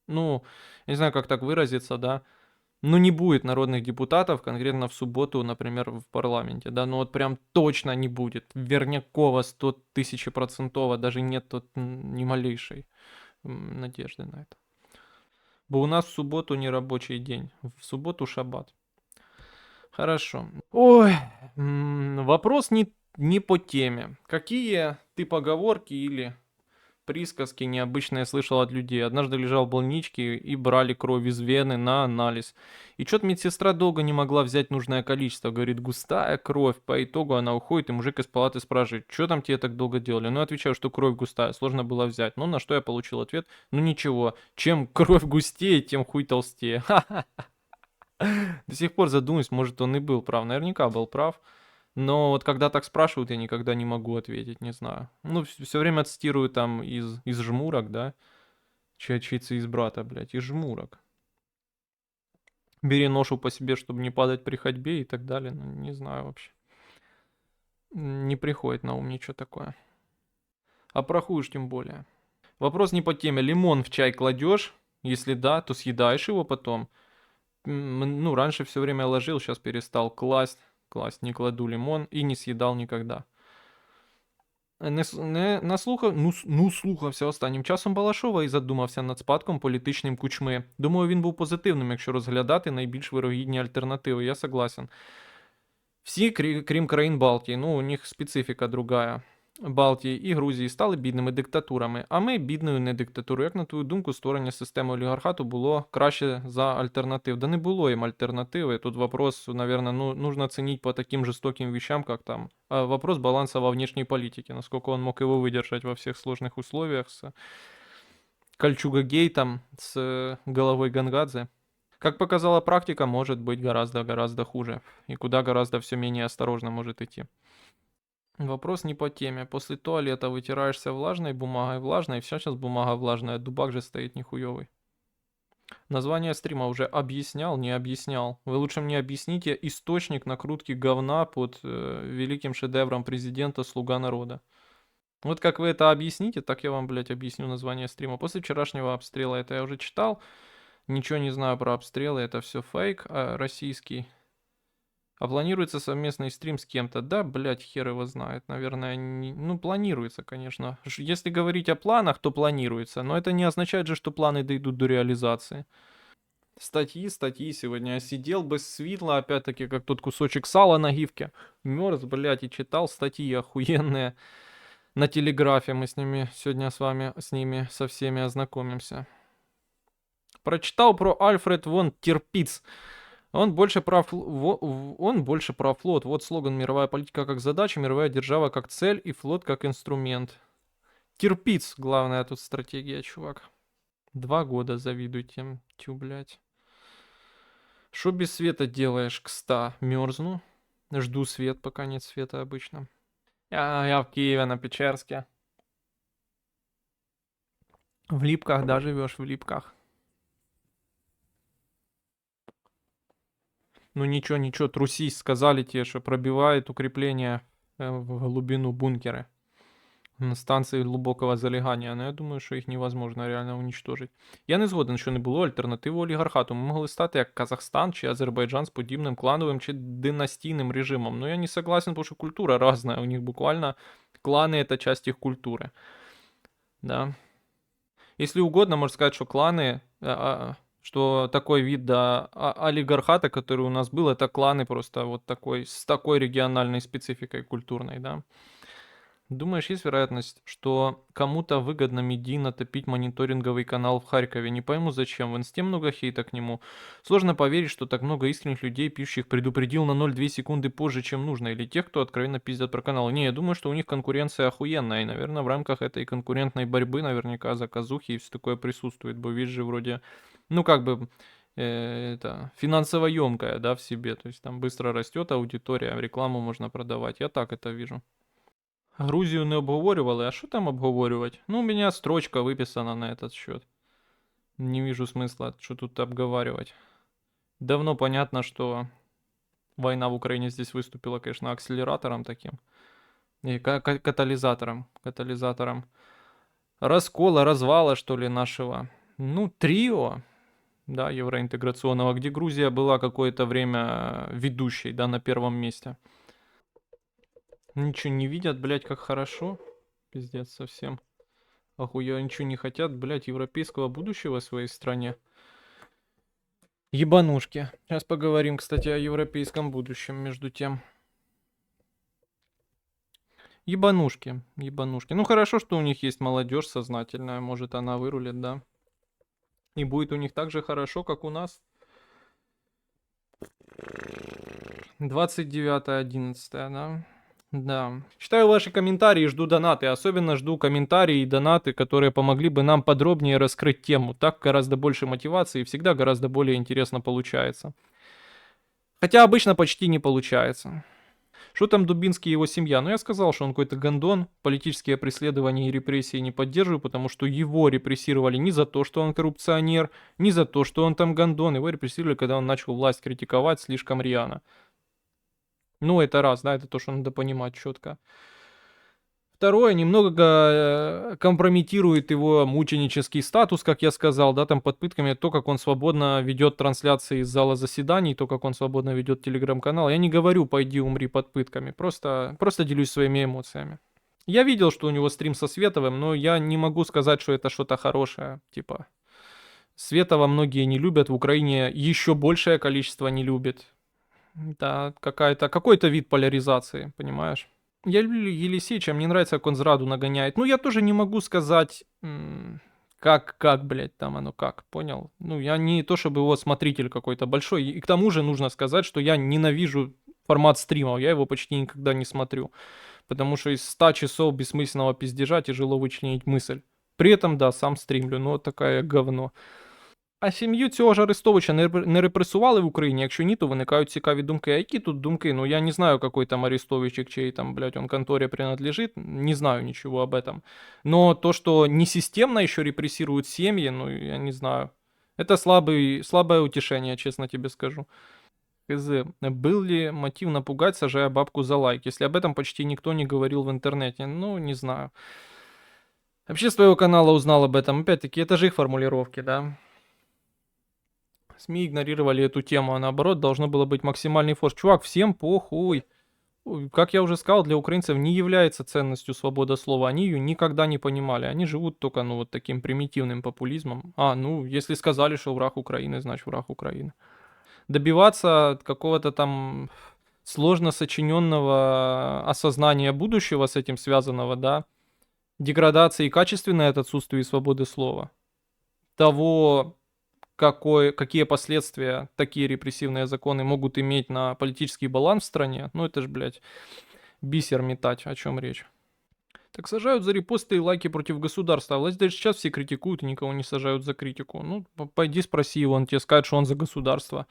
ну, я не знаю, как так выразиться, да, ну, не будет народных депутатов конкретно в субботу, например, в парламенте, да, ну вот прям точно не будет. Верняково 100 000%, даже нет тут ни малейшей надежды на это. Бо у нас в субботу не рабочий день, в субботу шаббат. Хорошо. Ой, вопрос не по теме. Какие ты поговорки или присказки необычные слышал от людей. Однажды лежал в больничке и брали кровь из вены на анализ. И что-то медсестра долго не могла взять нужное количество. Говорит, густая кровь. По итогу она уходит, и мужик из палаты спрашивает, что там тебе так долго делали? Ну, отвечаю, что кровь густая, сложно было взять. Ну, на что я получил ответ, ну ничего, чем кровь густее, тем хуй толстее. До сих пор задумаюсь, может он и был прав. Наверняка был прав. Но вот когда так спрашивают, я никогда не могу ответить, не знаю. Ну, все время цитирую там из жмурок, да? Чья-чьица из брата, блядь, из жмурок. Бери ношу по себе, чтобы не падать при ходьбе и так далее. Ну, не знаю вообще. Не приходит на ум ничего такое. А про хуй уж тем более. Вопрос не по теме. Лимон в чай кладешь? Если да, то съедаешь его потом. Ну, раньше все время ложил, сейчас перестал класть. Класть не кладу лимон і не съїдав ніколи. Слухався останнім часом Балашова і задумався над спадком політичним Кучми. Думаю, він був позитивним, якщо розглядати найбільш вирогідні альтернативи. Я согласен. Всі, крім країн Балтії, ну, у них специфіка другая. Балтії і Грузії стали бідними диктатурами, а ми бідною не диктатурою. Як на твою думку, створення системи олігархату було краще за альтернатив? Да не було їм альтернативи. Тут вопрос, наверное, ну, нужно ценить по таким жестоким вещам, как там вопрос баланса во внешней политике, насколько он мог его выдержать во всех сложных условиях с Кольчуга-гейтом, с головой Гангадзе. Как показала практика, может быть гораздо-гораздо хуже. И куда гораздо все менее осторожно может идти. Вопрос не по теме. После туалета вытираешься влажной, вся сейчас бумага влажная, дубак же стоит нихуёвый. Название стрима уже объяснял, не объяснял. Вы лучше мне объясните источник накрутки говна под великим шедевром президента «Слуга народа». Вот как вы это объясните, так я вам, блядь, объясню название стрима. После вчерашнего обстрела это я уже читал. Ничего не знаю про обстрелы, это все фейк российский. А планируется совместный стрим с кем-то? Да, блядь, хер его знает. Наверное, ну, планируется, конечно. Если говорить о планах, то планируется. Но это не означает же, что планы дойдут до реализации. Статьи. Сегодня я сидел без светла, опять-таки, как тот кусочек сала на гифке. Мерз, блядь, и читал статьи охуенные. На Телеграфе мы с ними сегодня с ними со всеми ознакомимся. Прочитал про Альфред фон Тирпиц. Он больше про флот. Вот слоган: мировая политика как задача, мировая держава как цель и флот как инструмент. Тирпиц, главная тут стратегия, чувак. 2 года завидуйте. Тю, блядь. Шо без света делаешь, кста? Мерзну. Жду свет, пока нет света обычно. Я в Киеве, на Печерске. В Липках, да, живешь в Липках. Ну ничего, трусись, сказали тебе, что пробивает укрепление в глубину бункеры. На станции глубокого залягання. Но я думаю, що їх невозможно реально уничтожить. Я не згоден, що не було альтернативи олігархату. Ми могли стати як Казахстан чи Азербайджан з подібним клановим чи династійним режимом. Но я не согласен, потому что культура разная. У них буквально кланы это часть их культуры. Да. Если угодно, можно сказать, что кланы, что такой вид олигархата, который у нас был, это кланы просто вот такой, с такой региональной спецификой культурной, да. Думаешь, есть вероятность, что кому-то выгодно медийно топить мониторинговый канал в Харькове? Не пойму зачем, в инсте много хейта к нему. Сложно поверить, что так много искренних людей, пишущих, предупредил на 0,2 секунды позже, чем нужно. Или тех, кто откровенно пиздят про канал. Не, я думаю, что у них конкуренция охуенная. И, наверное, в рамках этой конкурентной борьбы наверняка заказухи и все такое присутствует. Бо видишь же вроде, ну как бы, это финансово емкая, да, в себе. То есть там быстро растет аудитория, рекламу можно продавать. Я так это вижу. Грузию не обговорювали, а что там обговорювать? Ну, у меня строчка выписана на этот счет. Не вижу смысла, что тут обговаривать. Давно понятно, что война в Украине здесь выступила, конечно, акселератором таким. И катализатором. Катализатором раскола, развала, что ли, нашего. Ну, трио, да, евроинтеграционного, где Грузия была какое-то время ведущей, да, на первом месте. Ничего не видят, блядь, как хорошо. Пиздец совсем. Охуя, ничего не хотят, блядь, европейского будущего в своей стране. Ебанушки. Сейчас поговорим, кстати, о европейском будущем, между тем. Ебанушки, ебанушки. Ну хорошо, что у них есть молодежь сознательная, может она вырулит, да. И будет у них так же хорошо, как у нас. 29.11, да? Да. Читаю ваши комментарии, жду донаты. Особенно жду комментарии и донаты, которые помогли бы нам подробнее раскрыть тему. Так гораздо больше мотивации и всегда гораздо более интересно получается. Хотя обычно почти не получается. Что там Дубинский и его семья? Ну, я сказал, что он какой-то гондон. Политические преследования и репрессии не поддерживаю, потому что его репрессировали не за то, что он коррупционер, не за то, что он там гондон. Его репрессировали, когда он начал власть критиковать слишком рьяно. Ну, это раз, да, это то, что надо понимать четко. Второе, немного компрометирует его мученический статус, как я сказал, да, там под пытками, то, как он свободно ведет трансляции из зала заседаний, то, как он свободно ведет телеграм-канал. Я не говорю, пойди умри под пытками, просто делюсь своими эмоциями. Я видел, что у него стрим со Световым, но я не могу сказать, что это что-то хорошее, типа... Светова многие не любят, в Украине еще большее количество не любит. Это какой-то вид поляризации, понимаешь? Я люблю Елисеича, мне нравится, как он зраду нагоняет. Ну, я тоже не могу сказать, как, блядь, там оно как, понял? Ну, я не то, чтобы его смотритель какой-то большой. И к тому же нужно сказать, что я ненавижу формат стримов, я его почти никогда не смотрю. Потому что из 100 часов бессмысленного пиздежа тяжело вычленить мысль. При этом, да, сам стрімлю, ну, такое говно. А сім'ю цього ж Арестовича не репресували в Україні? Якщо ні, то виникають цікаві думки. А які тут думки? Ну, я не знаю, какой там Арестович, к чьей там, блядь, он конторе принадлежит. Не знаю ничего об этом. Но то, что несистемно еще репрессируют семьи, ну, я не знаю. Это слабое утешение, честно тебе скажу. Хз. Был ли мотив напугать, сажая бабку за лайк? Если об этом почти никто не говорил в интернете. Ну, не знаю. Вообще с твоего канала узнал об этом. Опять-таки, это же их формулировки, да? СМИ игнорировали эту тему, а наоборот должно было быть максимальный форс. Чувак, всем похуй. Как я уже сказал, для украинцев не является ценностью свобода слова. Они ее никогда не понимали. Они живут только, ну, вот таким примитивным популизмом. Ну, если сказали, что враг Украины, значит враг Украины. Добиваться какого-то там сложно сочиненного осознания будущего с этим связанного, да, деградации качественной от отсутствия свободы слова, того, какие последствия такие репрессивные законы могут иметь на политический баланс в стране, ну это ж, блядь, бисер метать, о чем речь. Так сажают за репосты и лайки против государства. А власть даже сейчас все критикуют и никого не сажают за критику. Ну, пойди спроси его, он тебе скажет, что он за государство,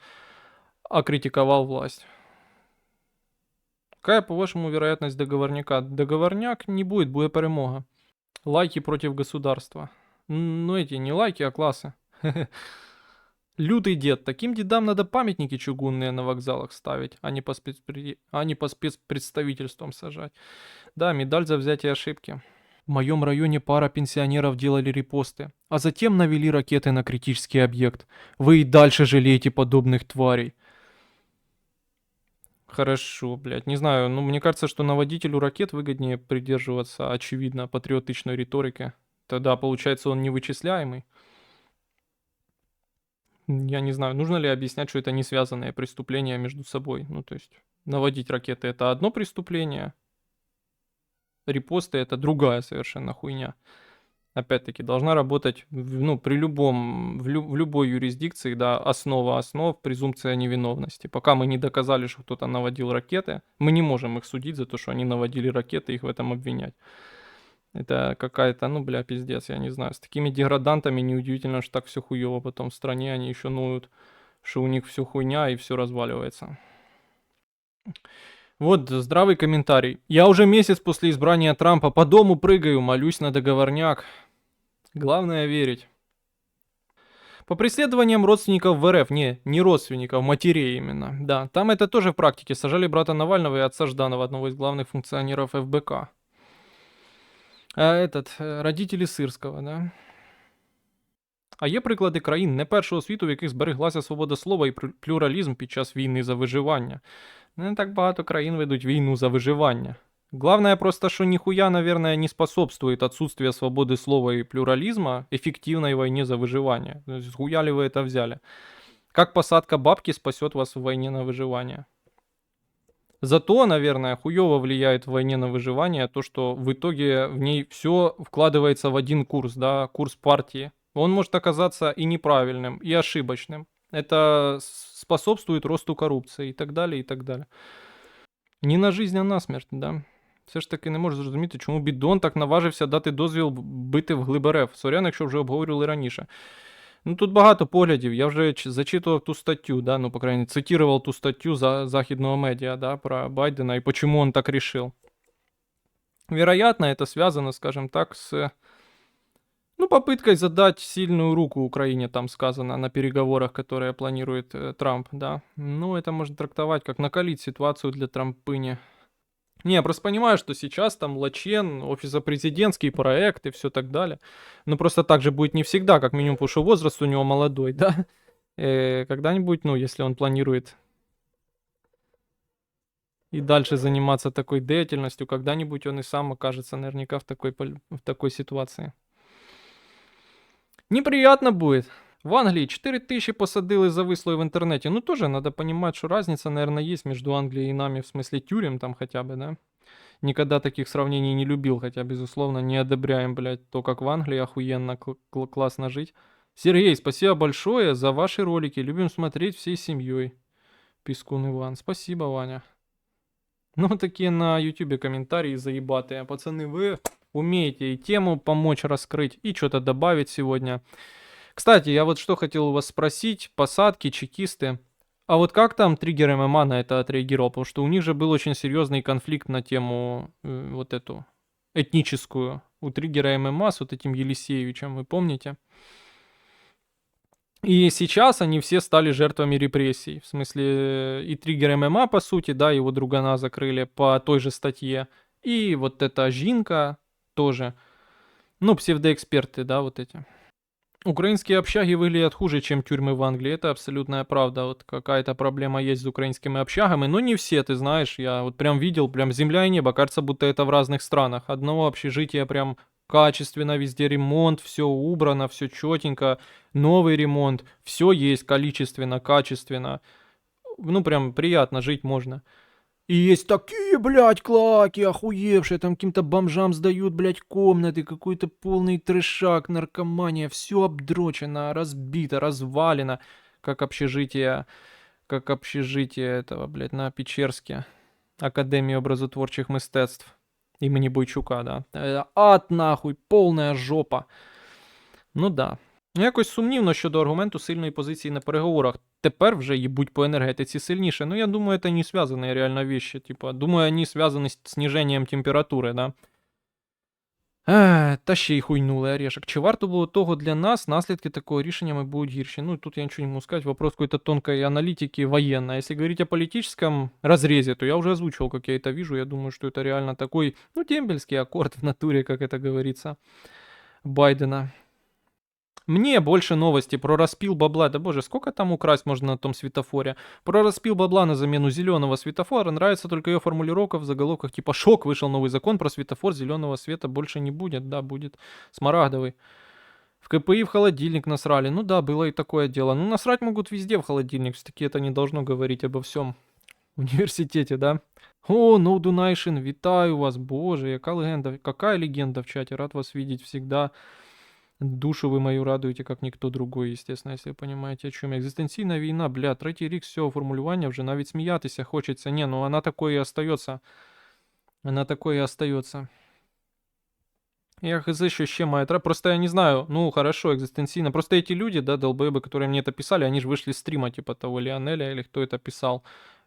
а критиковал власть. Какая, по-вашему, вероятность договорняка? Договорняк не будет, будет перемога. Лайки против государства. Ну эти не лайки, а классы. Лютый дед. Таким дедам надо памятники чугунные на вокзалах ставить, а не по спецпредставительствам сажать. Да, медаль за взятие ошибки. В моем районе пара пенсионеров делали репосты, а затем навели ракеты на критический объект. Вы и дальше жалеете подобных тварей. Хорошо, блядь. Не знаю, ну мне кажется, что наводителю ракет выгоднее придерживаться, очевидно, патриотичной риторики. Тогда, получается, он невычисляемый. Я не знаю, нужно ли объяснять, что это не связанные преступления между собой. Ну, то есть, наводить ракеты это одно преступление, репосты это другая совершенно хуйня. Опять-таки, должна работать, ну, при в любой юрисдикции, да, основа основ, презумпция невиновности. Пока мы не доказали, что кто-то наводил ракеты, мы не можем их судить за то, что они наводили ракеты, их в этом обвинять. Это какая-то, ну, бля, пиздец, я не знаю. С такими деградантами неудивительно, что так все хуево потом в стране, они еще ноют, что у них все хуйня и все разваливается. Вот, здравый комментарий. Я уже месяц после избрания Трампа по дому прыгаю, молюсь на договорняк. Главное верить. По преследованиям родственников в РФ, не родственников, матерей именно. Да, там это тоже в практике. Сажали брата Навального и отца Жданова, одного из главных функционеров ФБК. Родителі Сирського, да? А є приклади країн не першого світу, в яких збереглася свобода слова і плюралізм під час війни за виживання. Не так багато країн ведуть війну за виживання. Главное просто, что нихуя, наверное, не способствует отсутствие свободы слова и плюрализма эффективной войне за выживание. То есть, хуя ли вы это взяли? Как посадка бабки спасет вас в войне на выживание? Зато, наверное, хуёво влияет в войне на выживание то, что в итоге в ней все вкладывается в один курс, да, курс партии. Он может оказаться и неправильным, и ошибочным. Это способствует росту коррупции и так далее, и так далее. Не на жизнь, а на смерть, да. Все ж таки не можу зрозуміти, чому Бідон так наважився дати дозвіл бити вглиб РФ. Сорян, якщо вже обговорювали раніше. Ну, тут багато поглядів. Я вже зачитував ту статтю, да, ну, по крайней мере, цитировал ту статтю західного медіа, да, про Байдена и почему он так решил. Вероятно, это связано, скажем так, с, ну, попыткой задать сильную руку Украине, там сказано, на переговорах, которые планирует Трамп, да. Ну, это можно трактовать как накалить ситуацию для Трампыни. Не, я просто понимаю, что сейчас там Лачен, офисопрезидентский проект и все так далее. Но просто так же будет не всегда, как минимум, потому что возраст у него молодой, да. Когда-нибудь, ну, если он планирует и дальше заниматься такой деятельностью, когда-нибудь он и сам окажется наверняка в такой ситуации. Неприятно будет. В Англии 4000 посадили за выслуги в интернете. Ну, тоже надо понимать, что разница, наверное, есть между Англией и нами, в смысле тюрем там хотя бы, да. Никогда таких сравнений не любил, хотя, безусловно, не одобряем, блядь, то, как в Англии охуенно, классно жить. Сергей, спасибо большое за ваши ролики. Любим смотреть всей семьей. Пискун Иван. Спасибо, Ваня. Ну, такие на ютубе комментарии заебатые. Пацаны, вы умеете и тему помочь раскрыть, и что-то добавить сегодня. Кстати, я вот что хотел у вас спросить. Посадки, чекисты. А вот как там Триггер ММА на это отреагировал? Потому что у них же был очень серьезный конфликт на тему вот эту этническую. У Триггера ММА с вот этим Елисеевичем, вы помните? И сейчас они все стали жертвами репрессий. В смысле, и Триггер ММА, по сути, да, его другана закрыли по той же статье. И вот эта Жинка тоже. Ну, псевдоэксперты, да, вот эти. Украинские общаги выглядят хуже, чем тюрьмы в Англии. Это абсолютная правда. Вот какая-то проблема есть с украинскими общагами. Но не все, ты знаешь. Я вот прям видел, прям земля и небо. Кажется, будто это в разных странах. Одно общежитие прям качественно, везде ремонт, все убрано, все четенько. Новый ремонт. Все есть количественно, качественно. Ну, прям приятно, жить можно. И есть такие, блядь, клаки охуевшие, там каким-то бомжам сдают, блядь, комнаты, какой-то полный трешак, наркомания, все обдрочено, разбито, развалено, как общежитие этого, блядь, на Печерске, Академии образотворчих мистецтв имени Бойчука, да. Ад нахуй, полная жопа. Ну да. Якось сумнівно щодо аргументу сильної позиції на переговорах. Тепер вже їбуть по енергетиці сильніше. Ну, я думаю, это не связанные реально вещи. Типа, думаю, они связаны с снижением температури, да. Та ще й хуйнули орешек. Чи варто було того для нас? Наслідки такого рішення будуть гірші. Ну, тут я ничего не могу сказать. Вопрос какой-то тонкой аналитики военной. Если говорить о политическом разрезе, то я уже озвучивал, как я это вижу. Я думаю, что это реально такой, ну, дембельский аккорд в натуре, как это говорится, Байдена. Мне больше новости про распил бабла. Да боже, сколько там украсть можно на том светофоре? Про распил бабла на замену зеленого светофора нравится только ее формулировка в заголовках типа «Шок, вышел новый закон про светофор, зеленого света больше не будет». Да, будет смарагдовый. В КПИ в холодильник насрали. Ну да, было и такое дело. Ну насрать могут везде в холодильник. Все-таки это не должно говорить обо всем университете, да? О, No Donation, витаю вас, боже, какая легенда в чате, рад вас видеть всегда. Душу вы мою радуете, как никто другой, естественно, если вы понимаете, о чем я. Екзистенційна війна, бля, третій рік з цього формулювання вже навіть сміятися хочеться. Не, ну она такое и остается. Она такое и остается. Я хз, что ще має. Просто я не знаю, ну хорошо, экзистенцийно. Просто эти люди, да, долбоебы, которые мне это писали, они же вышли с стрима, типа того Лионеля или кто это писал.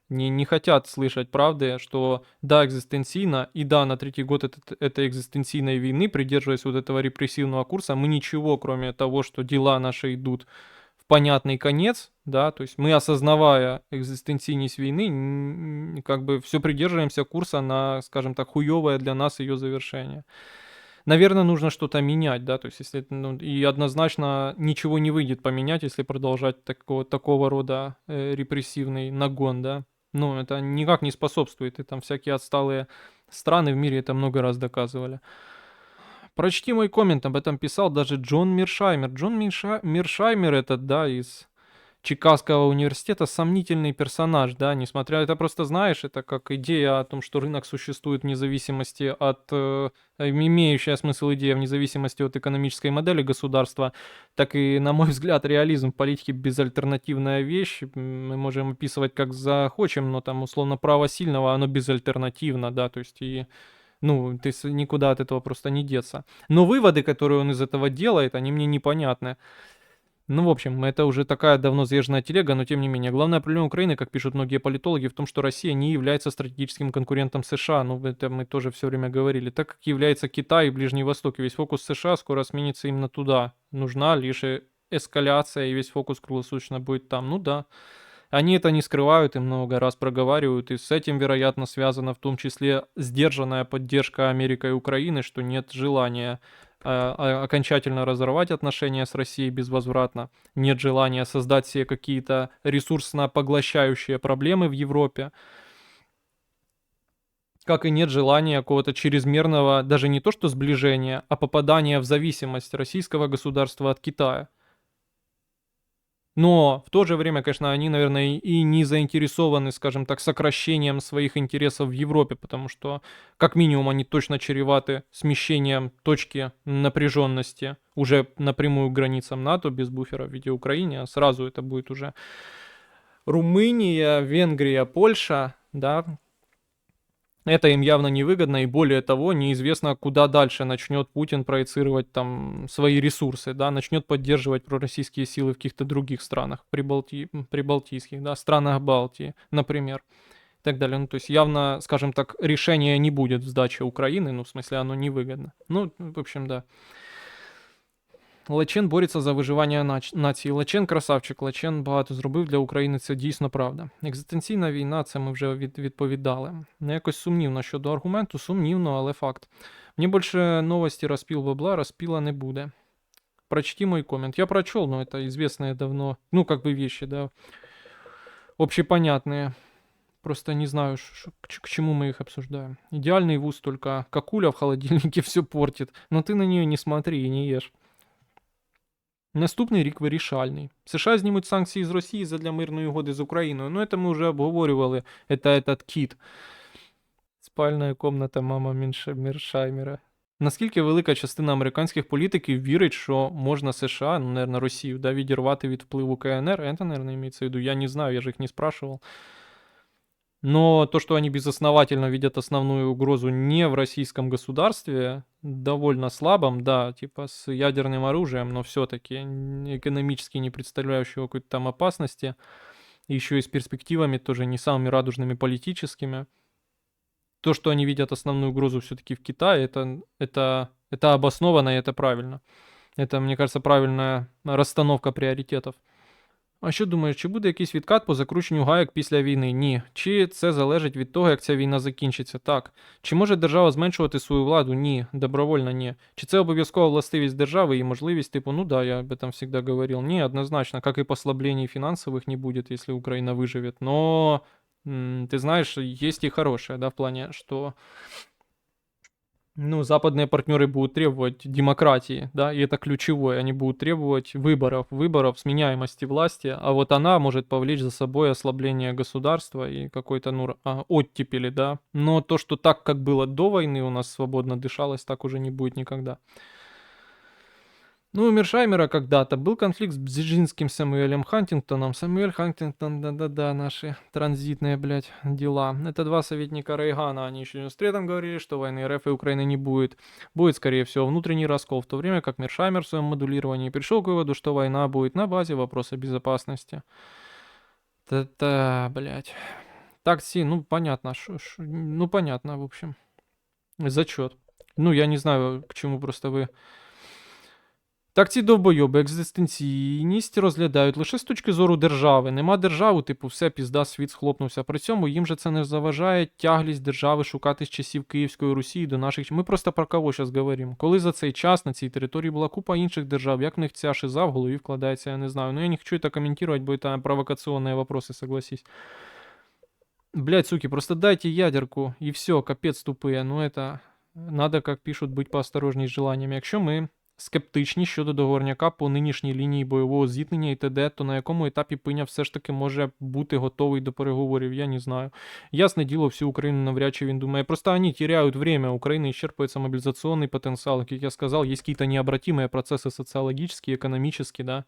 Не хотят слышать правды, что да, экзистенцийно, и да, на третий год этой экзистенцийной войны, придерживаясь вот этого репрессивного курса, мы ничего, кроме того, что дела наши идут в понятный конец, да, то есть мы, осознавая экзистенцийность войны, как бы все придерживаемся курса на, скажем так, хуевое для нас ее завершение. Наверное, нужно что-то менять, да, то есть если, ну, и однозначно ничего не выйдет поменять, если продолжать такого рода репрессивный нагон, да. Ну, это никак не способствует, и там всякие отсталые страны в мире это много раз доказывали. Прочти мой коммент, об этом писал даже Джон Миршаймер. Джон Миршаймер этот, да, из Чикагского университета сомнительный персонаж, да, несмотря, это просто знаешь, это как идея о том, что рынок существует вне зависимости от, имеющая смысл идея вне зависимости от экономической модели государства, так и, на мой взгляд, реализм в политике безальтернативная вещь. Мы можем описывать как захочем, но там условно право сильного, оно безальтернативно, да, то есть и ну, ты никуда от этого просто не деться. Но выводы, которые он из этого делает, они мне непонятны. Ну, в общем, это уже такая давно заезженная телега, но тем не менее. Главная проблема Украины, как пишут многие политологи, в том, что Россия не является стратегическим конкурентом США. Ну, это мы тоже все время говорили. Так как является Китай и Ближний Восток, и весь фокус США скоро сменится именно туда. Нужна лишь эскаляция, и весь фокус круглосуточно будет там. Ну да. Они это не скрывают и много раз проговаривают, и с этим, вероятно, связана в том числе сдержанная поддержка Америкой и Украины, что нет желания окончательно разорвать отношения с Россией безвозвратно, нет желания создать себе какие-то ресурсно поглощающие проблемы в Европе, как и нет желания какого-то чрезмерного, даже не то что сближения, а попадания в зависимость российского государства от Китая. Но в то же время, конечно, они, наверное, и не заинтересованы, скажем так, сокращением своих интересов в Европе, потому что, как минимум, они точно чреваты смещением точки напряженности уже напрямую к границам НАТО, без буфера в виде Украины, а сразу это будет уже Румыния, Венгрия, Польша, да. Это им явно невыгодно, и более того, неизвестно, куда дальше начнет Путин проецировать там свои ресурсы, да, начнет поддерживать пророссийские силы в каких-то других странах, прибалтийских, да, странах Балтии, например, и так далее. Ну, то есть явно, скажем так, решения не будет в сдаче Украины, ну, в смысле, оно невыгодно. Ну, в общем, да. Лачен бореться за виживання нації. Лачен красавчик, Лачен багато зробив для України, це дійсно правда. Екзистенційна війна, це ми вже відповідали. Ну, якось сумнівно щодо аргументу, сумнівно, але факт. Мені більше новості розпіл бабла, розпіла не буде. Прочти мой коммент. Я прочел, но это известные давно, ну, как бы вещи, да, общепонятные. Просто не знаю, к чему мы их обсуждаем. Идеальный вуз, только какуля в холодильнике все портит. Но ты на нее не смотри и не ешь. Наступний рік вирішальний. США знімуть санкції з Росії задля мирної угоди з Україною. Ну, це ми вже обговорювали. Это этот кіт. Спальна комната мама Міршаймера. Наскільки велика частина американських політиків вірить, що можна США, ну, наверное, Росію, да, відірвати від впливу КНР? Это, наверное, имеется в виду. Я не знаю, я же их не спрашивал. Но то, что они безосновательно видят основную угрозу не в российском государстве, довольно слабом, да, типа с ядерным оружием, но все-таки экономически не представляющего какой-то там опасности, еще и с перспективами тоже не самыми радужными политическими. То, что они видят основную угрозу все-таки в Китае, это обоснованно и это правильно. Это, мне кажется, правильная расстановка приоритетов. А що думаєш, чи буде якийсь відкат по закрученню гайок після війни? Ні. Чи це залежить від того, як ця війна закінчиться? Так. Чи може держава зменшувати свою владу? Ні. Добровольно ні. Чи це обов'язкова властивість держави і можливість, типу, ну да, я об этом всегда говорил. Ні, однозначно, как и послаблений финансовых не будет, если Украина выживет. Но, ты знаешь, есть и хорошее, да, в плане, что... Ну, западные партнеры будут требовать демократии, да, и это ключевое. Они будут требовать выборов, сменяемости власти, а вот она может повлечь за собой ослабление государства и какой-то, ну, оттепели, да. Но то, что так, как было до войны, у нас свободно дышалось, так уже не будет никогда. Ну, у Мершаймера когда-то был конфликт с Бзижинским Самуэлем Хантингтоном. Самуэль Хантингтон, да-да-да, наши транзитные, блядь, дела. Это два советника Рейгана. Они еще в 93-м говорили, что войны РФ и Украины не будет. Будет, скорее всего, внутренний раскол, в то время как Мершаймер в своем модулировании пришел к выводу, что война будет на базе вопроса безопасности. Да-да, блядь. Такси, ну, понятно, ну, понятно, в общем. Зачет. Ну, я не знаю, к чему просто вы... Так ці довбойоби екзистенційність розглядають лише з точки зору держави. Нема держави, типу, все, пізда, світ схлопнувся. При цьому їм же це не заважає тяглість держави шукати з часів Київської Русі до наших... Ми просто про кого зараз говоримо. Коли за цей час на цій території була купа інших держав, як в них ця шиза в голові вкладається, я не знаю. Ну я не хочу це коментувати, бо це провокаційні вопроси, согласись. Блять, суки, просто дайте ядерку, и все, капец тупые. Ну это... Надо, как пишут, быть поосторожней с желаниями. Якщо ми скептичні щодо договорняка по нинішній лінії бойового зіткнення і т.д., то на якому етапі Пиня все ж таки може бути готовий до переговорів, я не знаю. Ясне діло, всю Україну навряд чи він думає. Просто вони теряют время, у Украины исчерпывается мобилизационный потенциал. Как я сказал, есть какие-то необратимые процессы социологические, экономические, да.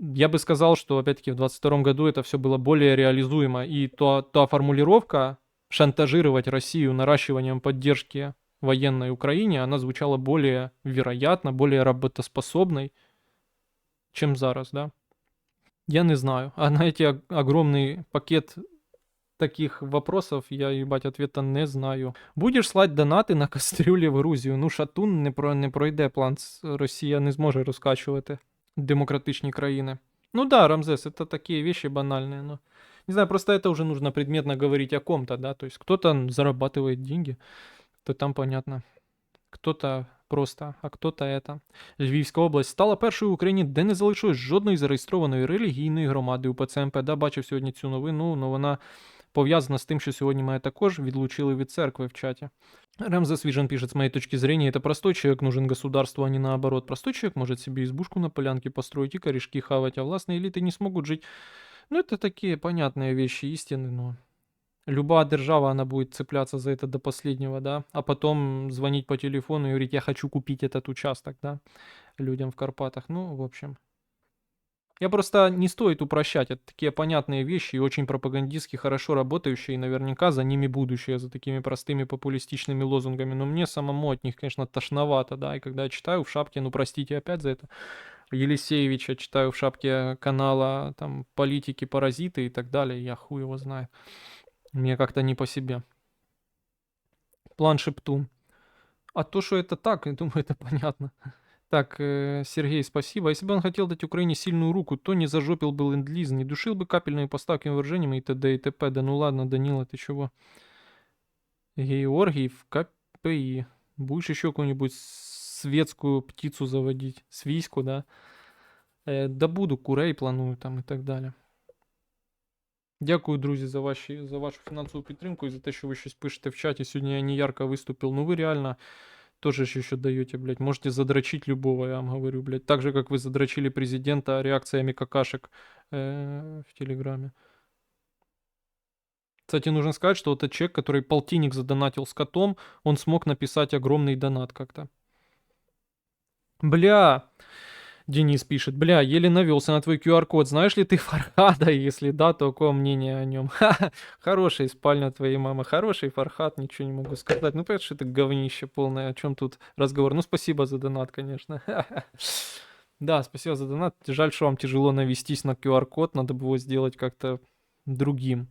Я бы сказал, что, опять-таки, в 2022 году это все было более реализуемо. И та формулировка шантажировать Россию наращиванием поддержки военной Украине, она звучала более вероятно, более работоспособной, чем зараз, да. Я не знаю. А на эти огромный пакет таких вопросов я, ебать, ответа не знаю. Будеш слать донати на кастрюлі в Грузію? Ну, шатун не пройде план. Росія не зможе розкачувати демократичні країни. Ну да, Рамзес, это такие вещи банальные, но... Не знаю, просто это уже нужно предметно говорить о ком-то, да, то есть кто-то зарабатывает деньги, то там понятно. Кто-то просто, а кто-то это. Львівська область стала першою в Україні, де не залишилось жодної зареєстрованої релігійної громади. УПЦ МП, да, бачив сьогодні цю новину, але вона пов'язана з тим, що сьогодні мене також відлучили від церкви в чаті. Рамзес Вижен пишет, с моей точки зрения, это простой человек нужен государству, а не наоборот. Простой человек может себе избушку на полянке построить и корешки хавать, а властные элиты не смогут жить. Ну, это такие понятные вещи, истины, но... Любая держава, она будет цепляться за это до последнего, да, а потом звонить по телефону и говорить, я хочу купить этот участок, да, людям в Карпатах. Ну, в общем... Я просто не стоит упрощать. Это такие понятные вещи и очень пропагандистски хорошо работающие, и наверняка за ними будущее, за такими простыми популистичными лозунгами. Но мне самому от них, конечно, тошновато, да. И когда я читаю в шапке, ну простите опять за это, Елисеевича читаю в шапке канала там политики-паразиты и так далее, я хуй его знаю. Мне как-то не по себе. План Шептун. А то, что это так, я думаю, это понятно. Так, Сергей, спасибо. Если бы он хотел дать Украине сильную руку, то не зажопил бы ленд-лиз, не душил бы капельными поставками вооружениями и т.д. и т.п. Да ну ладно, Данила, ты чего? Георгий в КПИ. Будешь еще какую-нибудь светскую птицу заводить? Свиську, да? Да буду, курей планую там и так далі. Дякую, друзі, за вашу фінансову підтримку і за те, що ви щось пишете в чаті. Сьогодні я не ярко виступив. Ну ви реально тоже еще даете, блядь. Можете задрочить любого, я вам говорю, блядь. Так же, как вы задрочили президента реакциями какашек в Телеграме. Кстати, нужно сказать, что вот этот человек, который полтинник задонатил с котом, он смог написать огромный донат как-то. Бля, Денис пишет, бля, еле навелся на твой QR-код. Знаешь ли ты Фархада? Если да, то какое мнение о нем? Хорошая спальня твоей мамы. Хороший Фархад, ничего не могу сказать. Ну, понятно, что это говнище полное. О чем тут разговор? Ну, спасибо за донат, конечно. Да, спасибо за донат. Жаль, что вам тяжело навестись на QR-код. Надо было сделать как-то другим.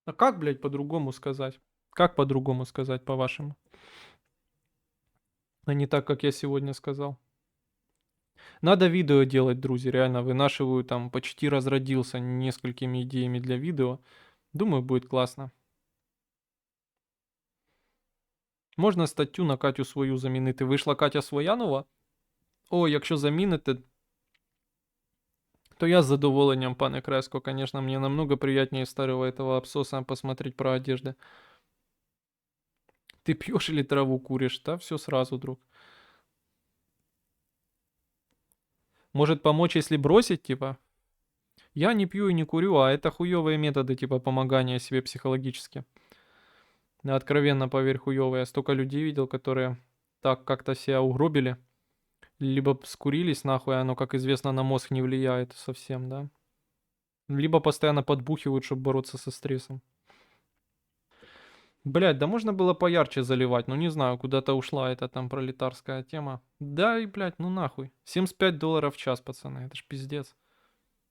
А как, блядь, по-другому сказать? Как по-другому сказать, по-вашему? А не так, как я сегодня сказал. Надо видео делать, друзья, реально вынашиваю, там почти разродился несколькими идеями для видео. Думаю, будет классно. Можна статтю на Катю свою замінити. Вийшла Катя Своянова? О, якщо заміните, то я с задоволенням, пане Креско, конечно, мне намного приятнее старого этого абсоса посмотреть про одежды. Ты пьешь или траву куришь? Да, все сразу, друг. Может помочь, если бросить, типа? Я не пью и не курю, а это хуёвые методы, типа, помогания себе психологически. Да, откровенно, поверь, хуёвые. Я столько людей видел, которые так как-то себя угробили. Либо скурились нахуй, оно, как известно, на мозг не влияет совсем, да? Либо постоянно подбухивают, чтобы бороться со стрессом. Блять, да можно было поярче заливать, ну не знаю, куда-то ушла эта там пролетарская тема. Да и, блядь, ну нахуй. $75 в час, пацаны, это ж пиздец.